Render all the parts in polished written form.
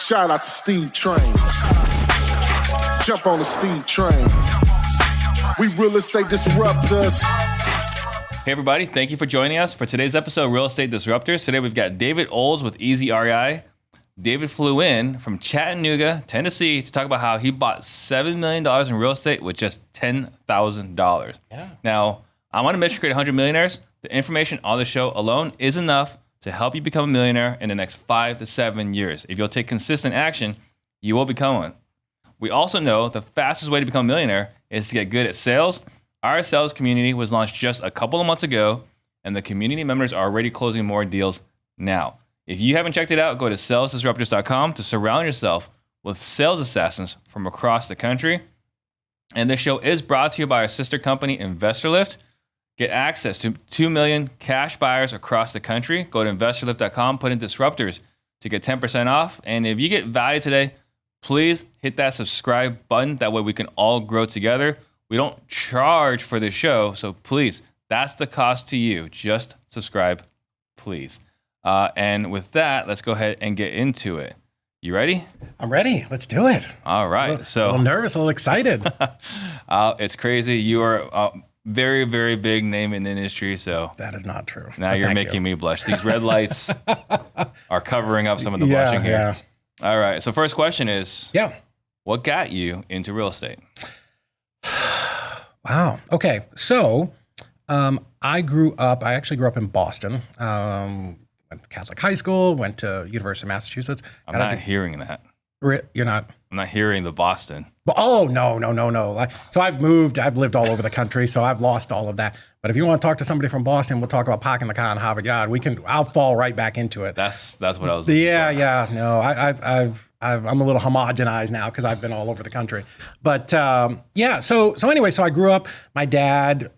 Shout out to Steve Trang. Jump on the Steve Trang. We real estate disruptors. Hey everybody, thank you for joining us for today's episode of Real Estate Disruptors. Today we've got David Olds with ezREI. David flew in from Chattanooga, Tennessee to talk about how he bought $7 million in real estate with just $10,000. Yeah. Now, I'm on a mission to create 100 millionaires. The information on the show alone is enough to help you become a millionaire in the next 5 to 7 years. If you'll take consistent action, you will become one. We also know the fastest way to become a millionaire is to get good at sales. Our sales community was launched just a couple of months ago, and the community members are already closing more deals now. If you haven't checked it out, go to salesdisruptors.com to surround yourself with sales assassins from across the country. And this show is brought to you by our sister company, InvestorLift. Get access to 2 million cash buyers across the country. Go to investorlift.com, put in Disruptors to get 10% off. And if you get value today, please hit that subscribe button. That way we can all grow together. We don't charge for this show, so please, that's the cost to you. Just subscribe, please. And with that, let's go ahead and get into it. You ready? I'm ready. Let's do it. All right. A little nervous, a little excited. It's crazy. You are a very, very big name in the industry. So that is not true. Now you're making me blush. These red lights are covering up some of the blushing here. Yeah. All right. So first question is, what got you into real estate? Wow. Okay. So I actually grew up in Boston. Went to Catholic high school, went to University of Massachusetts. I'm not hearing that. You're not? I'm not hearing the Boston. Oh, no. So I've lived all over the country, so I've lost all of that. But if you want to talk to somebody from Boston, we'll talk about parking the car in Harvard Yard. I'll fall right back into it. That's what I was looking for. Yeah. No, I'm a little homogenized now because I've been all over the country. But So anyway, so I grew up, my dad,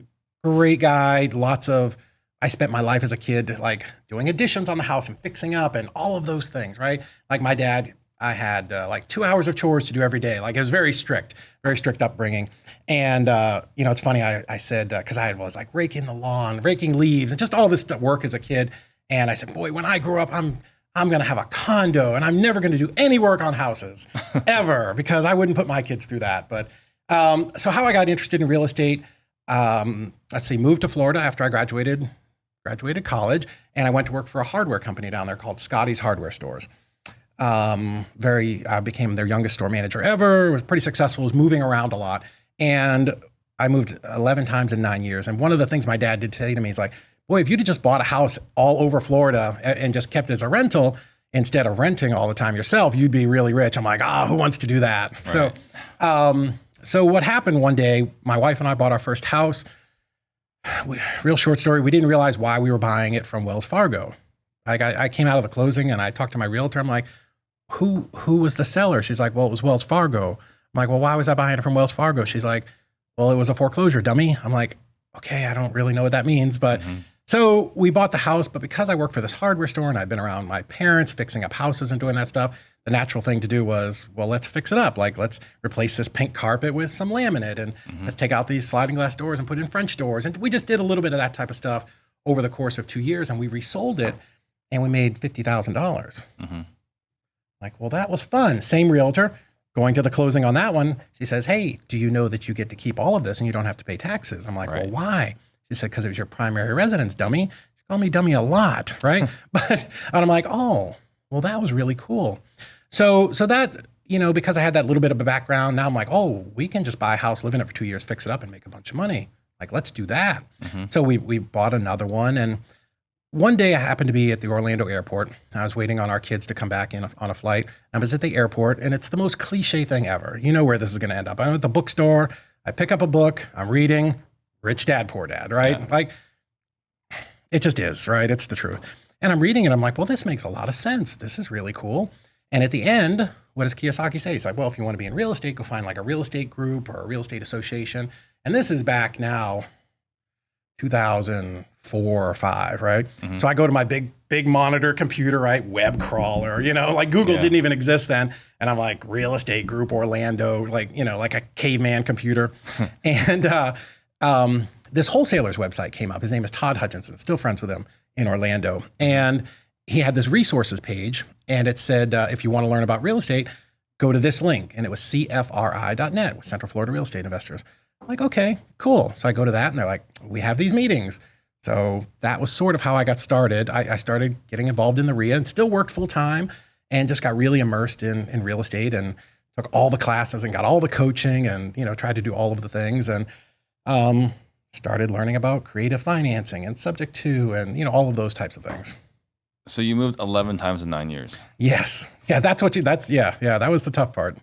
great guy, I spent my life as a kid, like doing additions on the house and fixing up and all of those things, right? Like my dad, I had like 2 hours of chores to do every day. Like it was very strict upbringing. And, it's funny, I said, because I was like raking the lawn, raking leaves and just all this work as a kid. And I said, boy, when I grow up, I'm going to have a condo and I'm never going to do any work on houses ever because I wouldn't put my kids through that. But so how I got interested in real estate, moved to Florida after I graduated college, and I went to work for a hardware company down there called Scotty's Hardware Stores. I became their youngest store manager ever. Was pretty successful, was moving around a lot. And I moved 11 times in 9 years. And one of the things my dad did say to me is like, boy, if you'd have just bought a house all over Florida and just kept it as a rental instead of renting all the time yourself, you'd be really rich. I'm like, who wants to do that? Right. So what happened one day, my wife and I bought our first house. Real short story, we didn't realize why we were buying it from Wells Fargo. I came out of the closing and I talked to my realtor. I'm like, who was the seller? She's like, well, it was Wells Fargo. I'm like, well, why was I buying it from Wells Fargo? She's like, well, it was a foreclosure, dummy. I'm like, okay, I don't really know what that means. But So we bought the house, but because I work for this hardware store and I've been around my parents fixing up houses and doing that stuff, the natural thing to do was, well, let's fix it up. Like, let's replace this pink carpet with some laminate and let's take out these sliding glass doors and put in French doors. And we just did a little bit of that type of stuff over the course of 2 years, and we resold it and we made $50,000. Like, well, that was fun. Same realtor, going to the closing on that one. She says, hey, do you know that you get to keep all of this and you don't have to pay taxes? I'm like, well, why? She said, because it was your primary residence, dummy. She called me dummy a lot, right? And I'm like, oh, well, that was really cool. So that, because I had that little bit of a background, now I'm like, oh, we can just buy a house, live in it for 2 years, fix it up and make a bunch of money. Like, let's do that. So we bought another one. And one day I happened to be at the Orlando airport. I was waiting on our kids to come back in on a flight. I was at the airport, and it's the most cliche thing ever. You know where this is going to end up. I'm at the bookstore. I pick up a book. I'm reading Rich Dad, Poor Dad, right? Yeah. Like, it just is, right? It's the truth. And I'm reading it. I'm like, well, this makes a lot of sense. This is really cool. And at the end, what does Kiyosaki say? He's like, well, if you want to be in real estate, go find like a real estate group or a real estate association. And this is back now, 2004 or 5, right? So I go to my big monitor computer, right? Web crawler, like Google didn't even exist then. And I'm like, real estate group Orlando, like a caveman computer. And this wholesaler's website came up. His name is Todd Hutchinson, still friends with him in Orlando. And he had this resources page, and it said, if you want to learn about real estate, go to this link. And it was cfri.net with Central Florida Real Estate Investors. I'm like, okay, cool. So I go to that, and they're like, we have these meetings. So that was sort of how I got started. I started getting involved in the REIA and still worked full time and just got really immersed in real estate and took all the classes and got all the coaching and, tried to do all of the things and started learning about creative financing and subject to and, all of those types of things. So you moved 11 times in 9 years. Yes. Yeah, that was the tough part.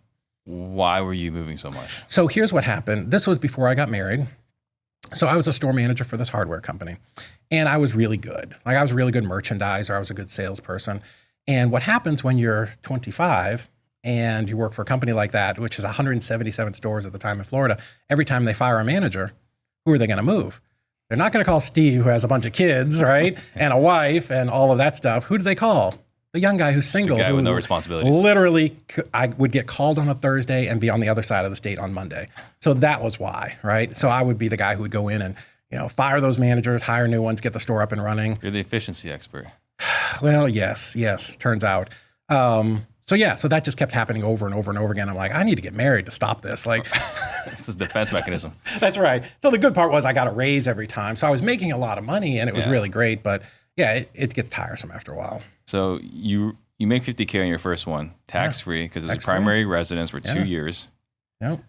Why were you moving so much? So here's what happened. This was before I got married. So I was a store manager for this hardware company, and I was really good. Like I was a really good merchandiser. I was a good salesperson. And what happens when you're 25 and you work for a company like that, which is 177 stores at the time in Florida, every time they fire a manager, who are they going to move? They're not going to call Steve, who has a bunch of kids, right? And a wife and all of that stuff. Who do they call? The young guy who's single. The guy who with no responsibilities. Literally, I would get called on a Thursday and be on the other side of the state on Monday. So that was why, right? So I would be the guy who would go in and, fire those managers, hire new ones, get the store up and running. You're the efficiency expert. Well, yes, turns out. So that just kept happening over and over and over again. I'm like, I need to get married to stop this. Like, this is defense mechanism. That's right. So the good part was I got a raise every time. So I was making a lot of money and it was really great. But yeah, it gets tiresome after a while. So you make $50K on your first one, tax-free, because it's a primary residence for 2 years. Yep.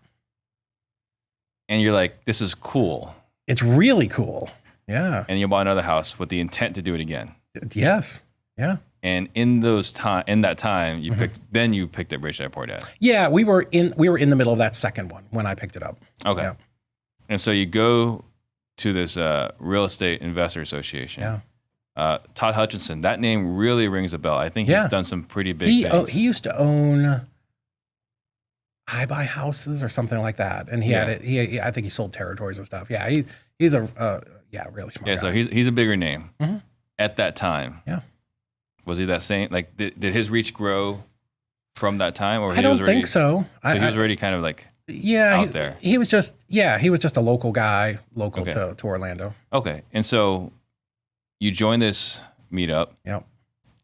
And you're like, this is cool. It's really cool. Yeah. And you bought another house with the intent to do it again. Yes. Yeah. And in that time, you picked up Rich Dad Poor Dad. Yeah, we were in the middle of that second one when I picked it up. Okay. Yeah. And so you go to this Real Estate Investor Association. Yeah. Todd Hutchinson, that name really rings a bell. I think he's done some pretty big things. He used to own I Buy Houses or something like that, and he had it. I think he sold territories and stuff. Yeah, he's a really smart guy. So he's a bigger name at that time. Yeah, was he that same? Like, did his reach grow from that time, or I don't think so. So he was already kind of like out there. He was just a local guy, to Orlando. Okay, and so you joined this meetup. Yep.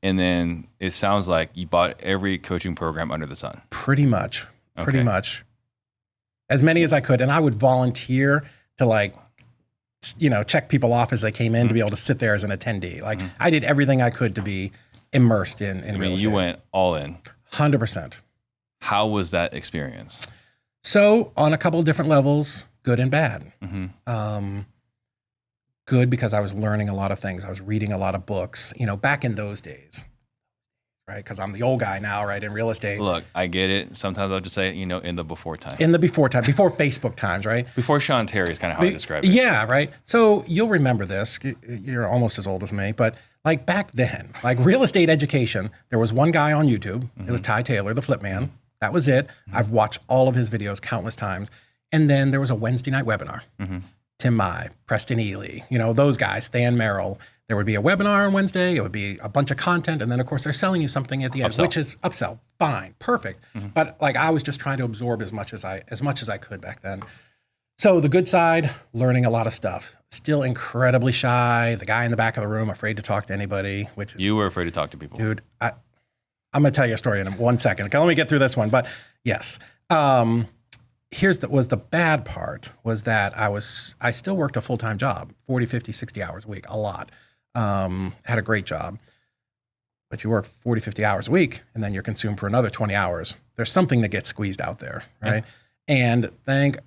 And then it sounds like you bought every coaching program under the sun. Pretty much. As many as I could. And I would volunteer to check people off as they came in to be able to sit there as an attendee. Like I did everything I could to be immersed in real estate. You went all in. 100%. How was that experience? So on a couple of different levels, good and bad. Good because I was learning a lot of things. I was reading a lot of books, back in those days, right? Because I'm the old guy now, right, in real estate. Look, I get it. Sometimes I'll just say, in the before time. In the before time, before Facebook times, right? Before Sean Terry is kind of how I describe it. Yeah, right. So you'll remember this. You're almost as old as me, but like back then, like real estate education, there was one guy on YouTube. It was Ty Taylor, the Flip Man. That was it. I've watched all of his videos countless times. And then there was a Wednesday night webinar. Tim Mai, Preston Ely, those guys, Than Merrill. There would be a webinar on Wednesday. It would be a bunch of content. And then, of course, they're selling you something at the end, which is upsell. Fine, perfect. But I was just trying to absorb as much as I could back then. So the good side, learning a lot of stuff. Still incredibly shy. The guy in the back of the room, afraid to talk to anybody. You were afraid to talk to people. Dude, I'm going to tell you a story in 1 second. Okay, let me get through this one. But yes. Was the bad part was that I still worked a full-time job, 40, 50, 60 hours a week, a lot. Had a great job. But you work 40, 50 hours a week, and then you're consumed for another 20 hours. There's something that gets squeezed out there, right? Yeah. And thank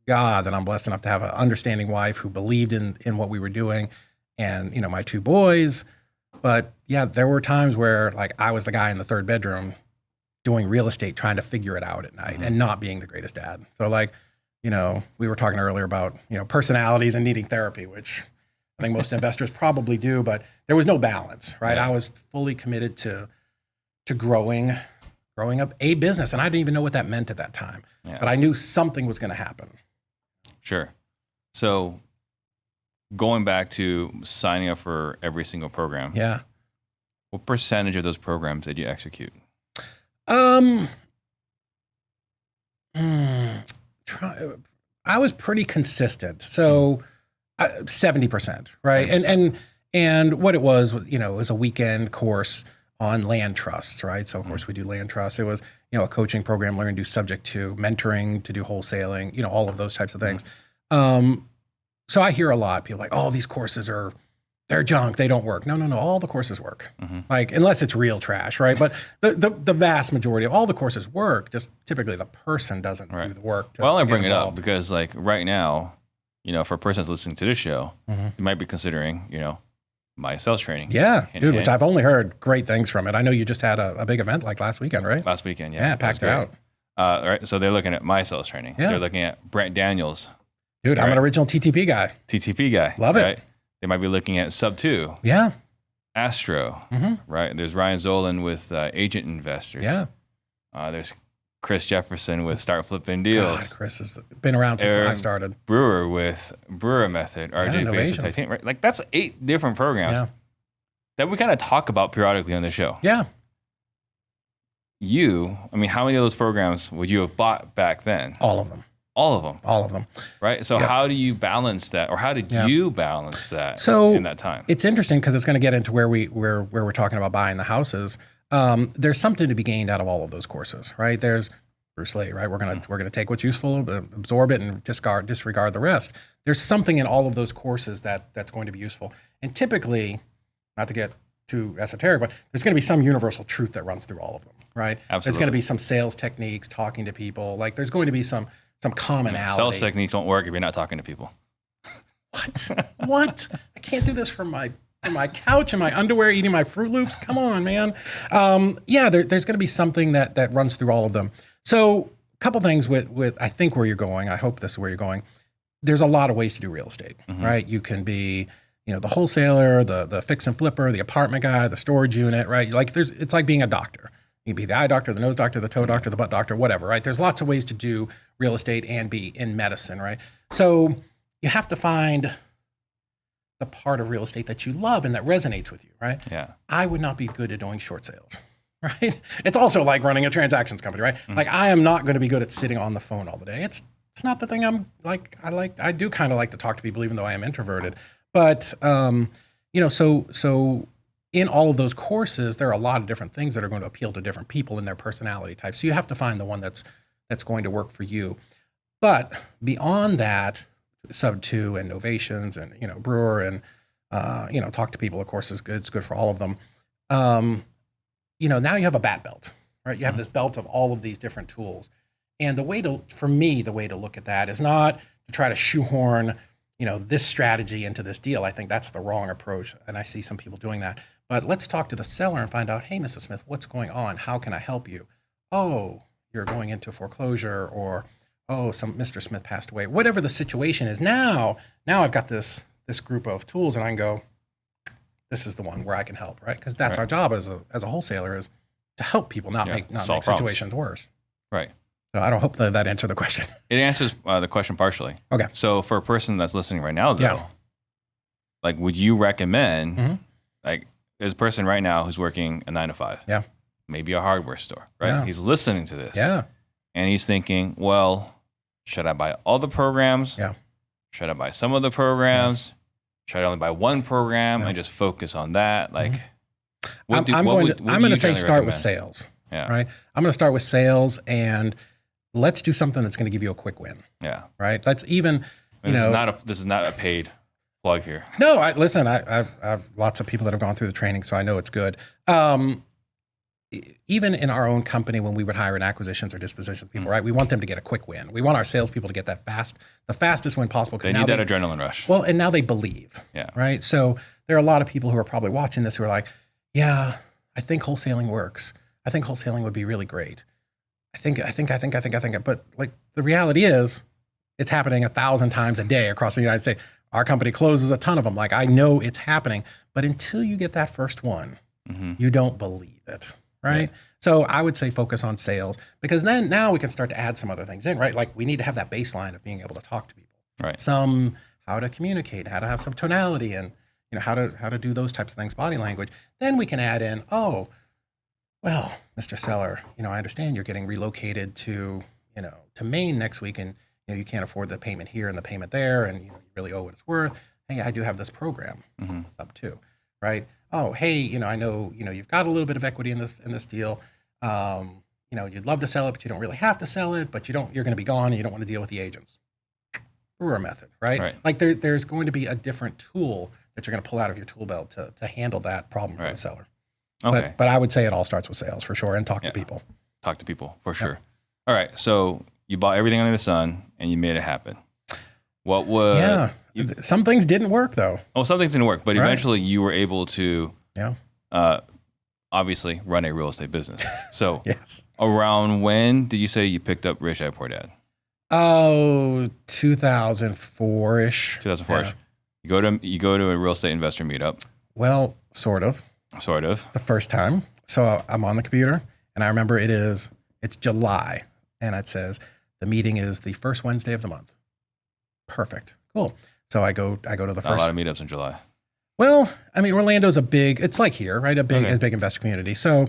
God that I'm blessed enough to have an understanding wife who believed in what we were doing and, my 2 boys. But yeah, there were times where I was the guy in the third bedroom doing real estate, trying to figure it out at night and not being the greatest dad. So we were talking earlier about, personalities and needing therapy, which I think most investors probably do, but there was no balance, right? Yeah. I was fully committed to growing up a business. And I didn't even know what that meant at that time, but I knew something was going to happen. Sure. So going back to signing up for every single program. Yeah. What percentage of those programs did you execute? I was pretty consistent. So 70%, right? And And what it was, it was a weekend course on land trusts, right? So of course we do land trusts. It was, a coaching program, learn to do subject to, mentoring to do wholesaling, all of those types of things. So I hear a lot, people like, oh, these courses they're junk, they don't work. No, all the courses work. Like, unless it's real trash, right? But the vast majority of all the courses work, just typically the person doesn't do the work. I only bring it up because like right now, for a person that's listening to this show, you might be considering, my sales training. Yeah, dude, which I've only heard great things from it. I know you just had a big event like last weekend, right? Last weekend, yeah. Yeah, packed it out. Right, so they're looking at my sales training. Yeah. They're looking at Brent Daniels. Dude, I'm an original TTP guy. TTP guy. Love it. Right? They might be looking at Sub 2. Yeah. Astro. Right? There's Ryan Zolan with Agent Investors. Yeah. There's Chris Jefferson with Start Flipping Deals. God, Chris has been around since I started. Brewer with Brewer Method. RJ Basic Titanium. Right? Like that's 8 different programs that we kind of talk about periodically on the show. Yeah. How many of those programs would you have bought back then? All of them. All of them. All of them. Right? So how do you balance that, or how did you balance that in that time? It's interesting because it's going to get into where we're talking about buying the houses. There's something to be gained out of all of those courses, right? There's Bruce Lee, right? We're gonna take what's useful, absorb it, and disregard the rest. There's something in all of those courses that's going to be useful. And typically, not to get too esoteric, but there's going to be some universal truth that runs through all of them, right? Absolutely. There's going to be some sales techniques, talking to people. Like there's going to be some commonality. Sales techniques won't work if you're not talking to people. What? I can't do this from my couch in my underwear, eating my Fruit Loops. Come on, man. There's going to be something that runs through all of them. So a couple things with I think where you're going. I hope this is where you're going. There's a lot of ways to do real estate, right? You can be, the wholesaler, the fix and flipper, the apartment guy, the storage unit, right? Like it's like being a doctor. You can be the eye doctor, the nose doctor, the toe doctor, the butt doctor, whatever, right? There's lots of ways to do real estate and be in medicine, right? So you have to find the part of real estate that you love and that resonates with you, right? Yeah. I would not be good at doing short sales, right? It's also like running a transactions company, right? Like I am not going to be good at sitting on the phone all the day. It's not the thing I'm like. I do kind of like to talk to people, even though I am introverted. But so in all of those courses, there are a lot of different things that are going to appeal to different people and their personality types. So you have to find the one that's going to work for you. But beyond that, Sub 2 and Novations and Brewer and talk to people, of course, is good. It's good for all of them. Now you have a bat belt, right? You have this belt of all of these different tools. And the way to look at that is not to try to shoehorn this strategy into this deal. I think that's the wrong approach. And I see some people doing that. But let's talk to the seller and find out, hey, Mrs. Smith, what's going on? How can I help you? Oh, you're going into foreclosure, or, oh, Mr. Smith passed away. Whatever the situation is, now I've got this group of tools and I can go, this is the one where I can help, right? Because that's our job as a wholesaler, is to help people, not make situations worse. Right. So I don't hope that answered the question. It answers the question partially. Okay. So for a person that's listening right now, though, like, would you recommend, like, there's a person right now who's working a 9 to 5. Yeah. Maybe a hardware store, right? Yeah. He's listening to this. Yeah. And he's thinking, well, should I buy all the programs? Yeah. Should I buy some of the programs? Should I only buy one program and just focus on that? Like, I'm going to say start with sales. Yeah. Right. I'm going to start with sales, and let's do something that's going to give you a quick win. Yeah. Right. Let's even, this is not a paid plug here. No, I have lots of people that have gone through the training, so I know it's good. Even in our own company, when we would hire in acquisitions or dispositions people, right, we want them to get a quick win. We want our salespeople to get the fastest win possible. They need that adrenaline rush. Well, and now they believe. Yeah. Right. So there are a lot of people who are probably watching this who are like, yeah, I think wholesaling works. I think wholesaling would be really great. I think. But like the reality is, it's happening 1,000 times a day across the United States. Our company closes a ton of them. Like, I know it's happening, but until you get that first one, you don't believe it, right? Yeah. So I would say focus on sales, because then now we can start to add some other things in, right? Like, we need to have that baseline of being able to talk to people, right? How to communicate, how to have some tonality, and how to do those types of things, body language. Then we can add in, oh, well, Mr. Seller, I understand you're getting relocated to Maine next week, and you can't afford the payment here and the payment there, and you really owe what it's worth. hey, I do have this program up too, right? Oh, hey, I know, you've got a little bit of equity in this deal. You'd love to sell it, but you don't really have to sell it, but you're going to be gone and you don't want to deal with the agents. Brewer method, right? Like there's going to be a different tool that you're going to pull out of your tool belt to handle that problem for the seller. Okay. But I would say it all starts with sales for sure, and talk to people. Talk to people for sure. All right. So you bought everything under the sun and you made it happen. What was? Some things didn't work though. Oh, some things didn't work, but eventually you were able to. Obviously run a real estate business. So around when did you say you picked up Rich Dad Poor Dad? Oh, 2004-ish. 2004-ish. You go to a real estate investor meetup. Well, sort of. The first time. So I'm on the computer and I remember it's July and it says the meeting is the first Wednesday of the month. Perfect. Cool. So I go to the first. A lot of meetups in July. Well, I mean, Orlando's it's like here, right? A big investor community. So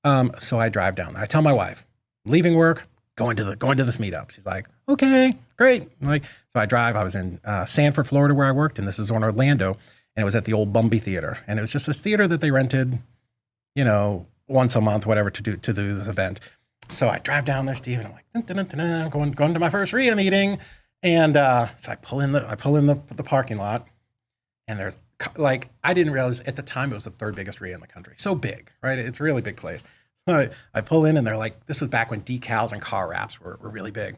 I drive down. I tell my wife, leaving work, going to this meetup. She's like, okay, great. So I drive. I was in Sanford, Florida, where I worked, and this is in Orlando, and it was at the old Bumby Theater, and it was just this theater that they rented, once a month, whatever, to do this event. So I drive down there, Steve, and I'm like, I'm going to my first REIA meeting, and so I pull in the parking lot, and there's I didn't realize at the time it was the third biggest REIA in the country. So big, right? It's a really big place. So I pull in and they're like, this was back when decals and car wraps were really big.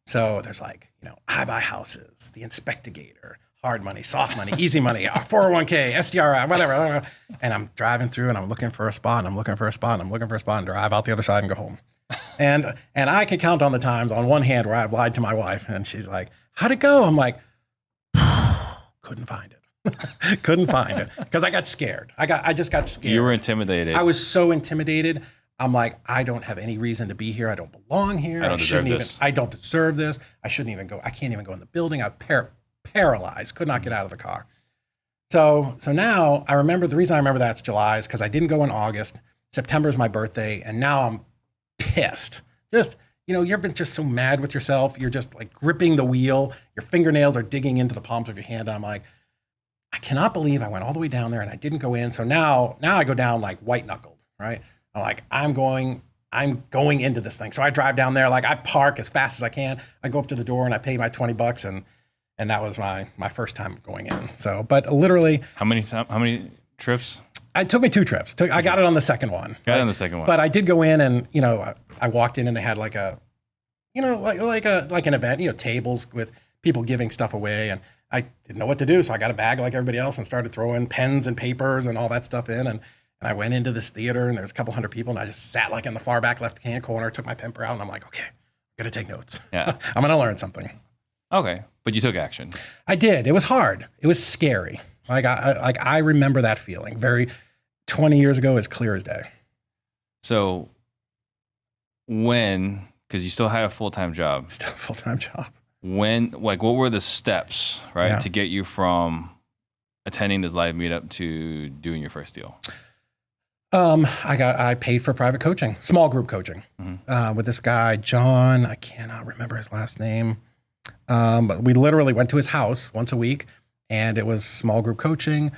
So there's I buy houses, the Inspectigator, hard money, soft money, easy money, 401k, SDRI, whatever. And I'm driving through and I'm looking for a spot and I'm looking for a spot and I'm looking for a spot and drive out the other side and go home. And I could count on the times on one hand where I've lied to my wife and she's like, how'd it go? I'm like, couldn't find it. Couldn't find it because I got scared. I just got scared. You were intimidated. I was so intimidated. I'm like, I don't have any reason to be here. I don't belong here. I don't deserve this. I don't deserve this. I shouldn't even go. I can't even go in the building. I'm paralyzed. Could not get out of the car. So now I remember the reason I remember that's July is because I didn't go in August. September is my birthday, and now I'm pissed. Just you've been just so mad with yourself. You're just like gripping the wheel. Your fingernails are digging into the palms of your hand. And I'm like, I cannot believe I went all the way down there and I didn't go in. So now I go down like white knuckled, right? I'm like, I'm going into this thing. So I drive down there, I park as fast as I can. I go up to the door and I pay my $20 and that was my first time going in. So, but literally. How many trips? It took me 2 trips. I got it on the second one. But I did go in and, I walked in and they had like an event, tables with people giving stuff away. And I didn't know what to do. So I got a bag like everybody else and started throwing pens and papers and all that stuff in. And I went into this theater and there's a couple hundred people and I just sat in the far back left-hand corner, took my paper out and I'm like, okay, I'm going to take notes. Yeah. I'm going to learn something. Okay. But you took action. I did. It was hard. It was scary. I remember that feeling 20 years ago as clear as day. So because you still had a full-time job. Still a full-time job. What were the steps, right, to get you from attending this live meetup to doing your first deal? I paid for private coaching, small group coaching, with this guy, John. I cannot remember his last name. But we literally went to his house once a week and it was small group coaching,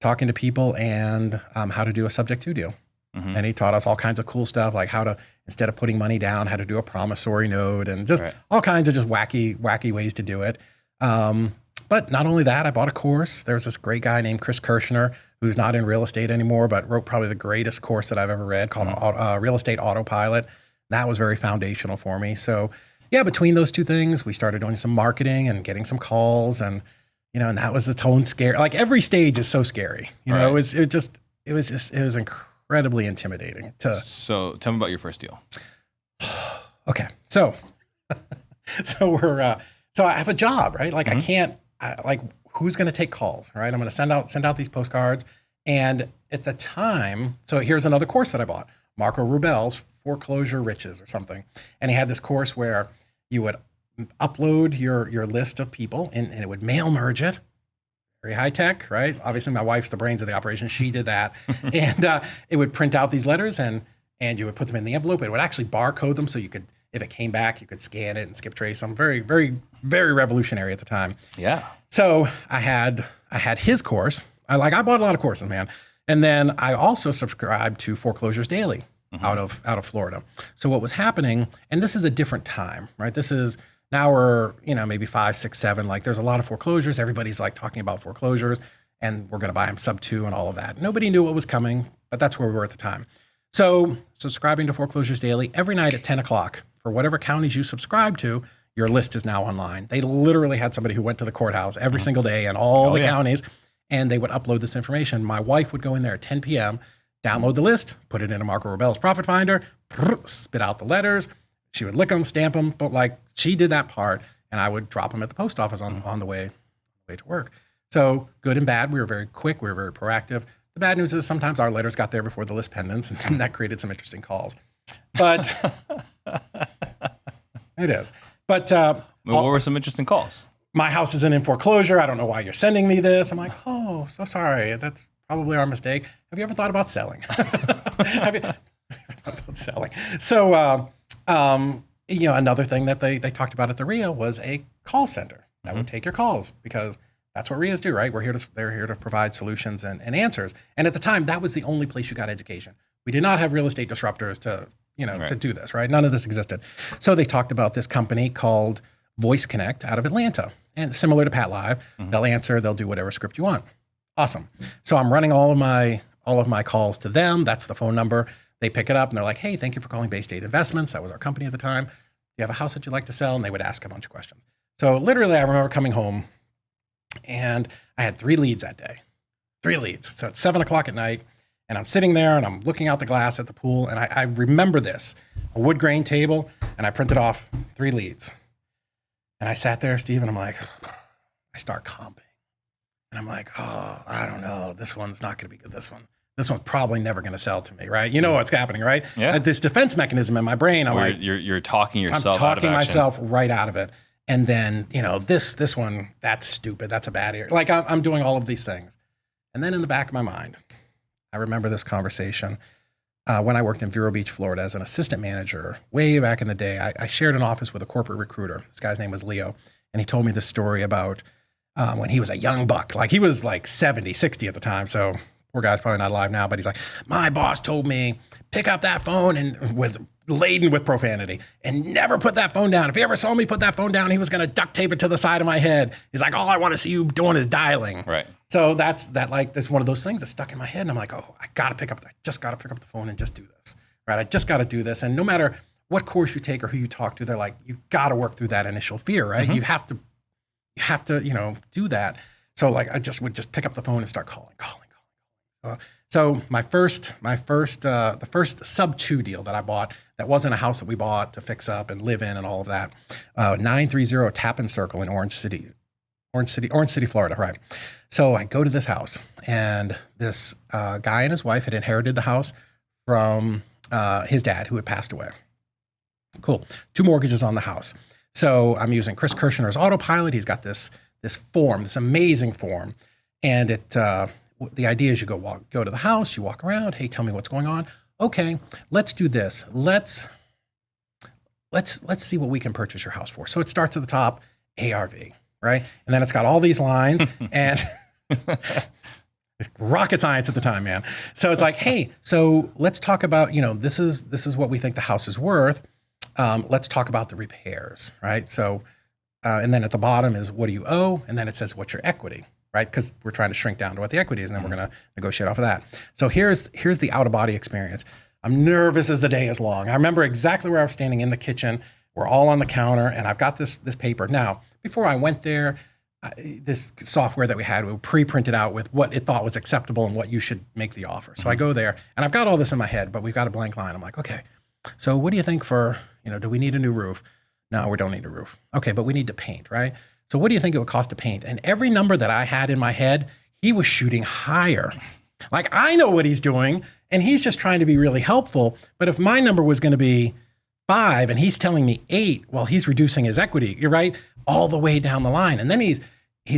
talking to people and, how to do a subject to deal. Mm-hmm. And he taught us all kinds of cool stuff, like how to, instead of putting money down, how to do a promissory note and just all kinds of just wacky ways to do it. But not only that, I bought a course. There's this great guy named Chris Kirshner, who's not in real estate anymore, but wrote probably the greatest course that I've ever read called Real Estate Autopilot. That was very foundational for me. So yeah, between those two things, we started doing some marketing and getting some calls and, and that was its own scare. Like every stage is so scary. It was incredibly intimidating. So tell me about your first deal. Okay. So I have a job, right? Like who's going to take calls, right? I'm going to send out these postcards. And at the time, so here's another course that I bought, Marco Rubel's Foreclosure Riches or something. And he had this course where you would upload your list of people and it would mail merge it. Very high tech, right? Obviously my wife's the brains of the operation. She did that. And it would print out these letters and you would put them in the envelope. It would actually barcode them so you could, If it came back, you could scan it and skip trace them. Very, very, very revolutionary at the time. Yeah. So I had his course. I bought a lot of courses, man. And then I also subscribed to Foreclosures Daily out of Florida. So what was happening, and this is a different time, right? This is now we're, maybe 5, 6, 7. Like there's a lot of foreclosures. Everybody's like talking about foreclosures, and we're going to buy them sub 2 and all of that. Nobody knew what was coming, but that's where we were at the time. So subscribing to Foreclosures Daily every night at 10 o'clock for whatever counties you subscribe to, your list is now online. They literally had somebody who went to the courthouse every single day in all the counties, and they would upload this information. My wife would go in there at 10 p.m., download the list, put it into Marco Rebel's Profit Finder, spit out the letters. She would lick them, stamp them, but like she did that part, and I would drop them at the post office on the way to work. So good and bad. We were very quick. We were very proactive. The bad news is sometimes our letters got there before the list pendants, and that created some interesting calls. But it is. But what were some interesting calls? My house isn't in foreclosure. I don't know why you're sending me this. I'm like, oh, so sorry. That's probably our mistake. Have you ever thought about selling? Have you thought about selling? So, another thing that they talked about at the REIA was a call center that would take your calls, because that's what REIAs do, right? They're here to provide solutions and answers. And at the time, that was the only place you got education. We did not have real estate disruptors to do this, right? None of this existed. So they talked about this company called Voice Connect out of Atlanta, and similar to Pat Live. They'll answer, they'll do whatever script you want. Awesome. So I'm running all of my calls to them. That's the phone number. They pick it up and they're like, hey, thank you for calling Bay State Investments. That was our company at the time. Do you have a house that you'd like to sell? And they would ask a bunch of questions. So literally, I remember coming home and I had 3 leads that day. 3 leads. So it's 7 o'clock at night, and I'm sitting there and I'm looking out the glass at the pool, and I remember this, a wood grain table, and I printed off 3 leads. And I sat there, Steve, and I'm like, I start comping. And I'm like, oh, I don't know. This one's not going to be good. This one's probably never going to sell to me, right? You know what's happening, right? Yeah. This defense mechanism in my brain, I'm like, you're talking yourself I'm out of talking action. myself right out of it. And then, this one, that's stupid. That's a bad area. Like I'm doing all of these things. And then in the back of my mind, I remember this conversation when I worked in Vero Beach, Florida as an assistant manager way back in the day. I shared an office with a corporate recruiter. This guy's name was Leo. And he told me this story about when he was a young buck. Like he was like 70, 60 at the time. So poor guy's probably not alive now, but he's like, my boss told me, pick up that phone and laden with profanity, and never put that phone down. If he ever saw me put that phone down, he was going to duct tape it to the side of my head. He's like, all I want to see you doing is dialing. Right. So that's one of those things that stuck in my head. And I'm like, oh, I just got to pick up the phone and just do this. Right. I just got to do this. And no matter what course you take or who you talk to, they're like, you got to work through that initial fear, right? You have to, do that. So like, I just would just pick up the phone and start calling. So the first sub 2 deal that I bought, that wasn't a house that we bought to fix up and live in and all of that, 930 Tappan Circle in Orange City, Florida, right? So I go to this house, and this guy and his wife had inherited the house from his dad, who had passed away. Cool. 2 mortgages on the house. So I'm using Chris Kirshner's autopilot. He's got this form, this amazing form, and the idea is you go to the house, you walk around. Hey, tell me what's going on. Okay, let's do this. Let's see what we can purchase your house for. So it starts at the top, ARV, right? And then it's got all these lines and rocket science at the time, man. So it's like, hey, so let's talk about, this is what we think the house is worth. Let's talk about the repairs, right? So, and then at the bottom is what do you owe? And then it says what's your equity, right? Because we're trying to shrink down to what the equity is, and then we're going to negotiate off of that. So here's the out-of-body experience. I'm nervous as the day is long. I remember exactly where I was standing in the kitchen. We're all on the counter, and I've got this paper. Now, before I went there, this software that we had, we pre-printed out with what it thought was acceptable and what you should make the offer. So I go there, and I've got all this in my head, but we've got a blank line. I'm like, okay, so what do you think for, do we need a new roof? No, we don't need a roof. Okay, but we need to paint, right? So what do you think it would cost to paint? And every number that I had in my head, he was shooting higher. Like, I know what he's doing, and he's just trying to be really helpful. But if my number was going to be 5 and he's telling me 8, well, he's reducing his equity, you're right, all the way down the line. And then he's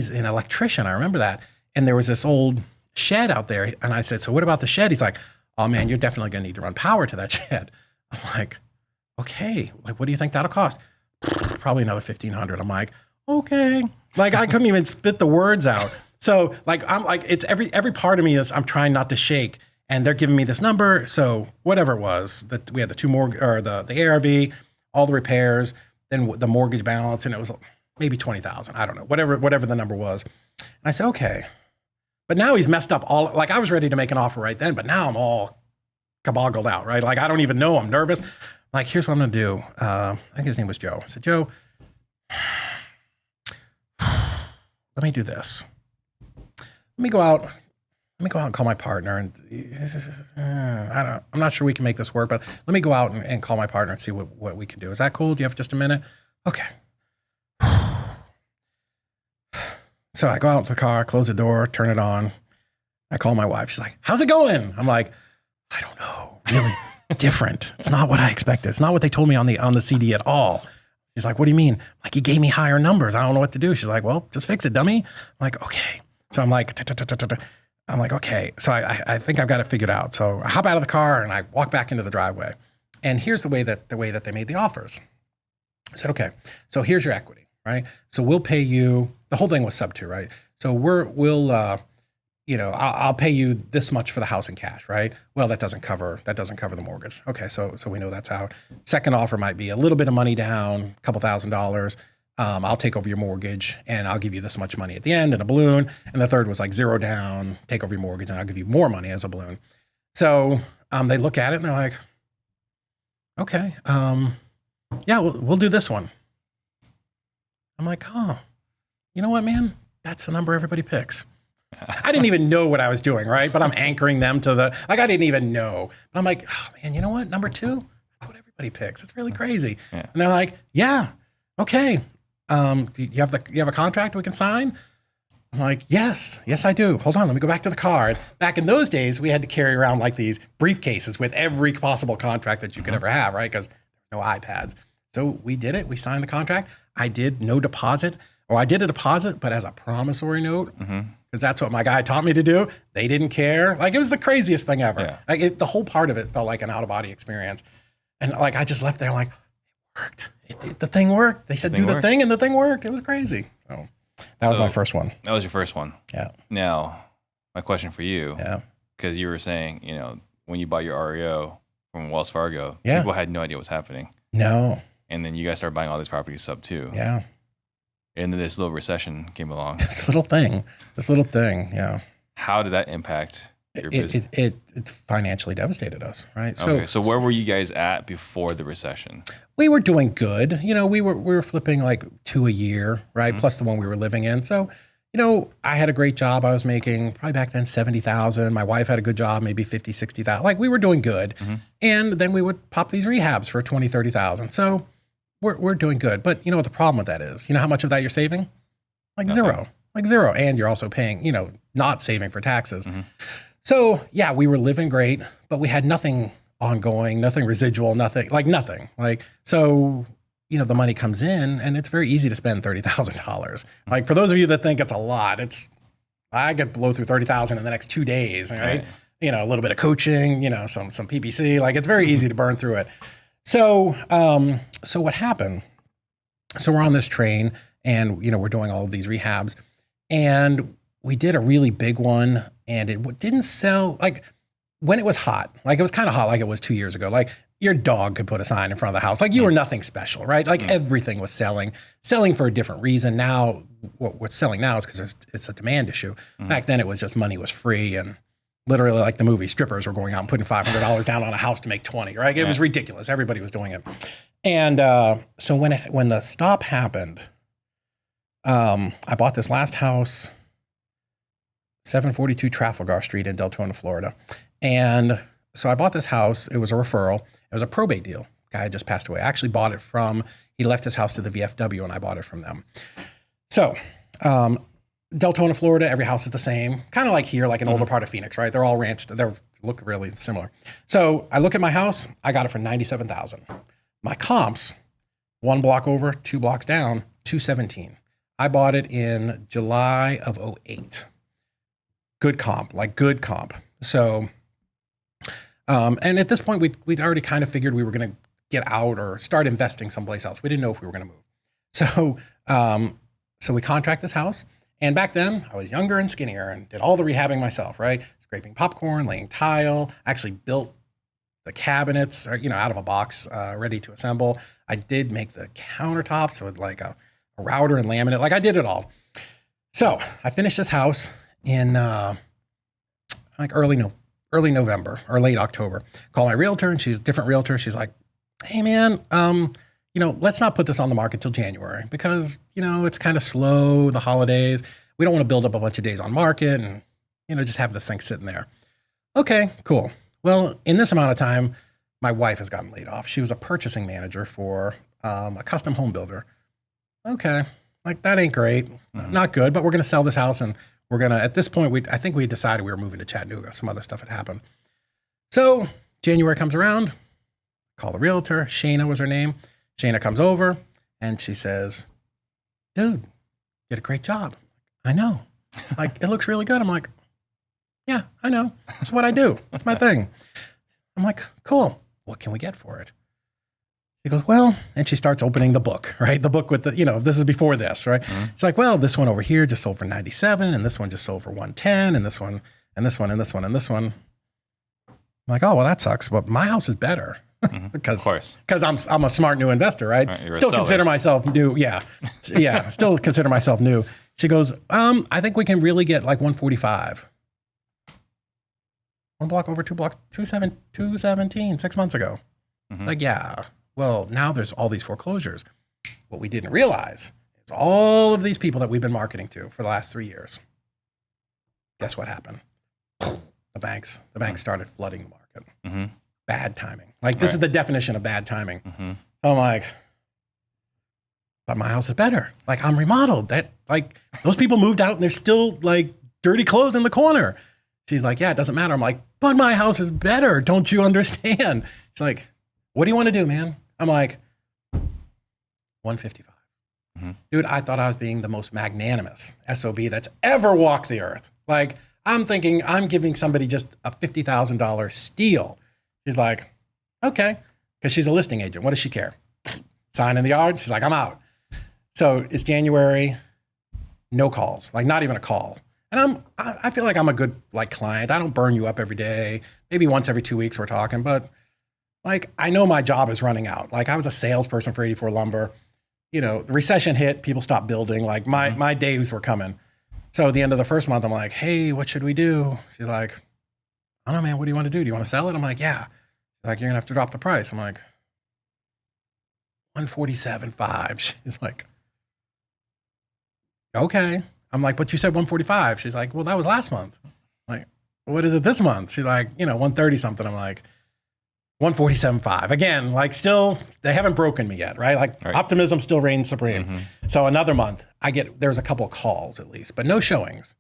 an electrician, I remember that. And there was this old shed out there. And I said, so what about the shed? He's like, oh man, you're definitely going to need to run power to that shed. I'm like, okay, like, what do you think that'll cost? Probably another $1,500. I'm like, okay. Like, I couldn't even spit the words out. So like, I'm like, it's every part of me is, I'm trying not to shake, and they're giving me this number. So whatever it was, that we had the the ARV, all the repairs, then the mortgage balance, and it was maybe 20,000. I don't know, whatever the number was. And I said, okay. But now he's messed up all, like, I was ready to make an offer right then, but now I'm all kaboggled out, right? Like, I don't even know, I'm nervous. Like, here's what I'm gonna do. I think his name was Joe. I said, Joe, let me do this. Let me go out and call my partner, and I'm not sure we can make this work, but let me go out and call my partner and see what we can do. Is that cool? Do you have just a minute? Okay. So I go out to the car, close the door, turn it on. I call my wife. She's like, how's it going? I'm like, I don't know. Really different. It's not what I expected. It's not what they told me on the CD at all. She's like, what do you mean? Like, he gave me higher numbers. I don't know what to do. She's like, well, just fix it, dummy. I'm like, okay. So I'm like, okay. So I think I've got it figured out. So I hop out of the car and I walk back into the driveway. And here's the way that they made the offers. I said, okay, so here's your equity, right? So we'll pay you, the whole thing was sub 2, right? So I'll pay you this much for the house in cash, right? Well, that doesn't cover the mortgage. Okay, so we know that's out. Second offer might be a little bit of money down, a couple $1,000s. I'll take over your mortgage and I'll give you this much money at the end in a balloon. And the third was like 0 down, take over your mortgage, and I'll give you more money as a balloon. So they look at it and they're like, okay, yeah, we'll do this one. I'm like, oh, you know what, man? That's the number everybody picks. I didn't even know what I was doing, right? But I'm anchoring them to I didn't even know. But I'm like, oh man, you know what? Number 2, that's what everybody picks. It's really crazy. Yeah. And they're like, yeah, okay. Do you have a contract we can sign? I'm like, yes, I do. Hold on, let me go back to the car. Back in those days, we had to carry around like these briefcases with every possible contract that you could ever have, right? Because no iPads. So we did it. We signed the contract. I did no deposit, or I did a deposit, but as a promissory note, because that's what my guy taught me to do. They didn't care. Like, it was the craziest thing ever. Yeah. Like, the whole part of it felt like an out-of-body experience. And like, I just left there like, it worked. The thing worked. They said, do the thing, and the thing worked. It was crazy. So that was my first one. That was your first one. Yeah. Now, my question for you. Yeah. Because you were saying, when you bought your REO from Wells Fargo, people had no idea what was happening. No. And then you guys started buying all these properties sub 2. Yeah. And then this little recession came along. This little thing. Yeah. How did that impact your business? It financially devastated us, right? So where were you guys at before the recession? We were doing good. We were flipping like 2 a year, right? Plus the one we were living in. So, I had a great job. I was making probably back then $70,000. My wife had a good job, maybe $50,000, $60,000. Like, we were doing good. And then we would pop these rehabs for $20,000, $30,000. So we're doing good. But you know what the problem with that is? You know how much of that you're saving? Like zero. And you're also paying, not saving for taxes. So yeah, we were living great, but we had nothing ongoing, nothing residual, nothing. So, the money comes in and it's very easy to spend $30,000. Like, for those of you that think it's a lot, I could blow through $30,000 in the next 2 days, right? A little bit of coaching, some PPC, like, it's very easy to burn through it. So what happened? So we're on this train and, we're doing all of these rehabs, and we did a really big one, and it didn't sell, like, when it was hot, like, it was kind of hot, like it was 2 years ago. Like, your dog could put a sign in front of the house. Like, you were nothing special, right? Like, everything was selling for a different reason. Now, what's selling now is because it's a demand issue. Back then, it was just money was free, and literally, like the movie, strippers were going out and putting $500 down on a house to make 20, right? It was ridiculous. Everybody was doing it. And so when the stop happened, I bought this last house, 742 Trafalgar Street in Deltona, Florida. And so I bought this house. It was a referral. It was a probate deal. Guy had just passed away. I actually bought it he left his house to the VFW, and I bought it from them. So Deltona, Florida, every house is the same. Kind of like here, like an older part of Phoenix, right? They're all ranched. They look really similar. So I look at my house. I got it for $97,000. My comps, 1 block over, 2 blocks down, $217,000. I bought it in July of 2008. Good comp. So, and at this point, we'd already kind of figured we were going to get out or start investing someplace else. We didn't know if we were going to move. So we contract this house. And back then I was younger and skinnier and did all the rehabbing myself, right? Scraping popcorn, laying tile, actually built the cabinets, out of a box, ready to assemble. I did make the countertops with like a router and laminate. Like I did it all. So I finished this house in like early November or late October. Call my realtor, and she's a different realtor. She's like, hey man, let's not put this on the market till January because, it's kind of slow, the holidays. We don't want to build up a bunch of days on market and, just have this thing sitting there. Okay, cool. Well, in this amount of time, my wife has gotten laid off. She was a purchasing manager for a custom home builder. Okay, like that ain't great, not good, but we're going to sell this house and we're going to, at this point, I think we decided we were moving to Chattanooga. Some other stuff had happened. So January comes around, call the realtor. Shayna was her name. Shayna comes over and she says, dude, you did a great job. I know. Like, it looks really good. I'm like, yeah, I know. That's what I do. That's my thing. I'm like, cool. What can we get for it? She goes, well, and she starts opening the book, right? The book with the, this is before this, right? Mm-hmm. She's like, well, this one over here just sold for 97 and this one just sold for 110 and this one and this one and this one and this one. I'm like, oh, well, that sucks. But my house is better. Because I'm a smart new investor, right? Still consider myself new. Yeah. Still consider myself new. She goes, I think we can really get like 145. One block over, two blocks, 217, 6 months ago. Mm-hmm. Like, yeah. Well, now there's all these foreclosures. What we didn't realize is all of these people that we've been marketing to for the last 3 years. Guess what happened? The banks started flooding the market. Mm-hmm. Bad timing. Like this is the definition of bad timing. Mm-hmm. So I'm like, but my house is better. Like I'm remodeled. That like those people moved out and there's still like dirty clothes in the corner. She's like, yeah, it doesn't matter. I'm like, but my house is better. Don't you understand? She's like, what do you want to do, man? I'm like, 155. Mm-hmm. Dude, I thought I was being the most magnanimous SOB that's ever walked the earth. Like I'm thinking I'm giving somebody just a $50,000 steal. She's like, okay, because she's a listing agent. What does she care? Sign in the yard. She's like, I'm out. So it's January, no calls, like not even a call. And I feel like I'm a good like client. I don't burn you up every day. Maybe once every 2 weeks we're talking, but like I know my job is running out. Like I was a salesperson for 84 Lumber. The recession hit, people stopped building. Like my days were coming. So at the end of the first month, I'm like, hey, what should we do? She's like, I don't know, man, what do you want to do? Do you want to sell it? I'm like, yeah. She's like, you're going to have to drop the price. I'm like, 147.5. She's like, okay. I'm like, but you said 145. She's like, well, that was last month. I'm like, what is it this month? She's like, 130 something. I'm like, 147.5. Again, like still, they haven't broken me yet, right? Like optimism still reigns supreme. Mm-hmm. So another month, there's a couple of calls at least, but no showings.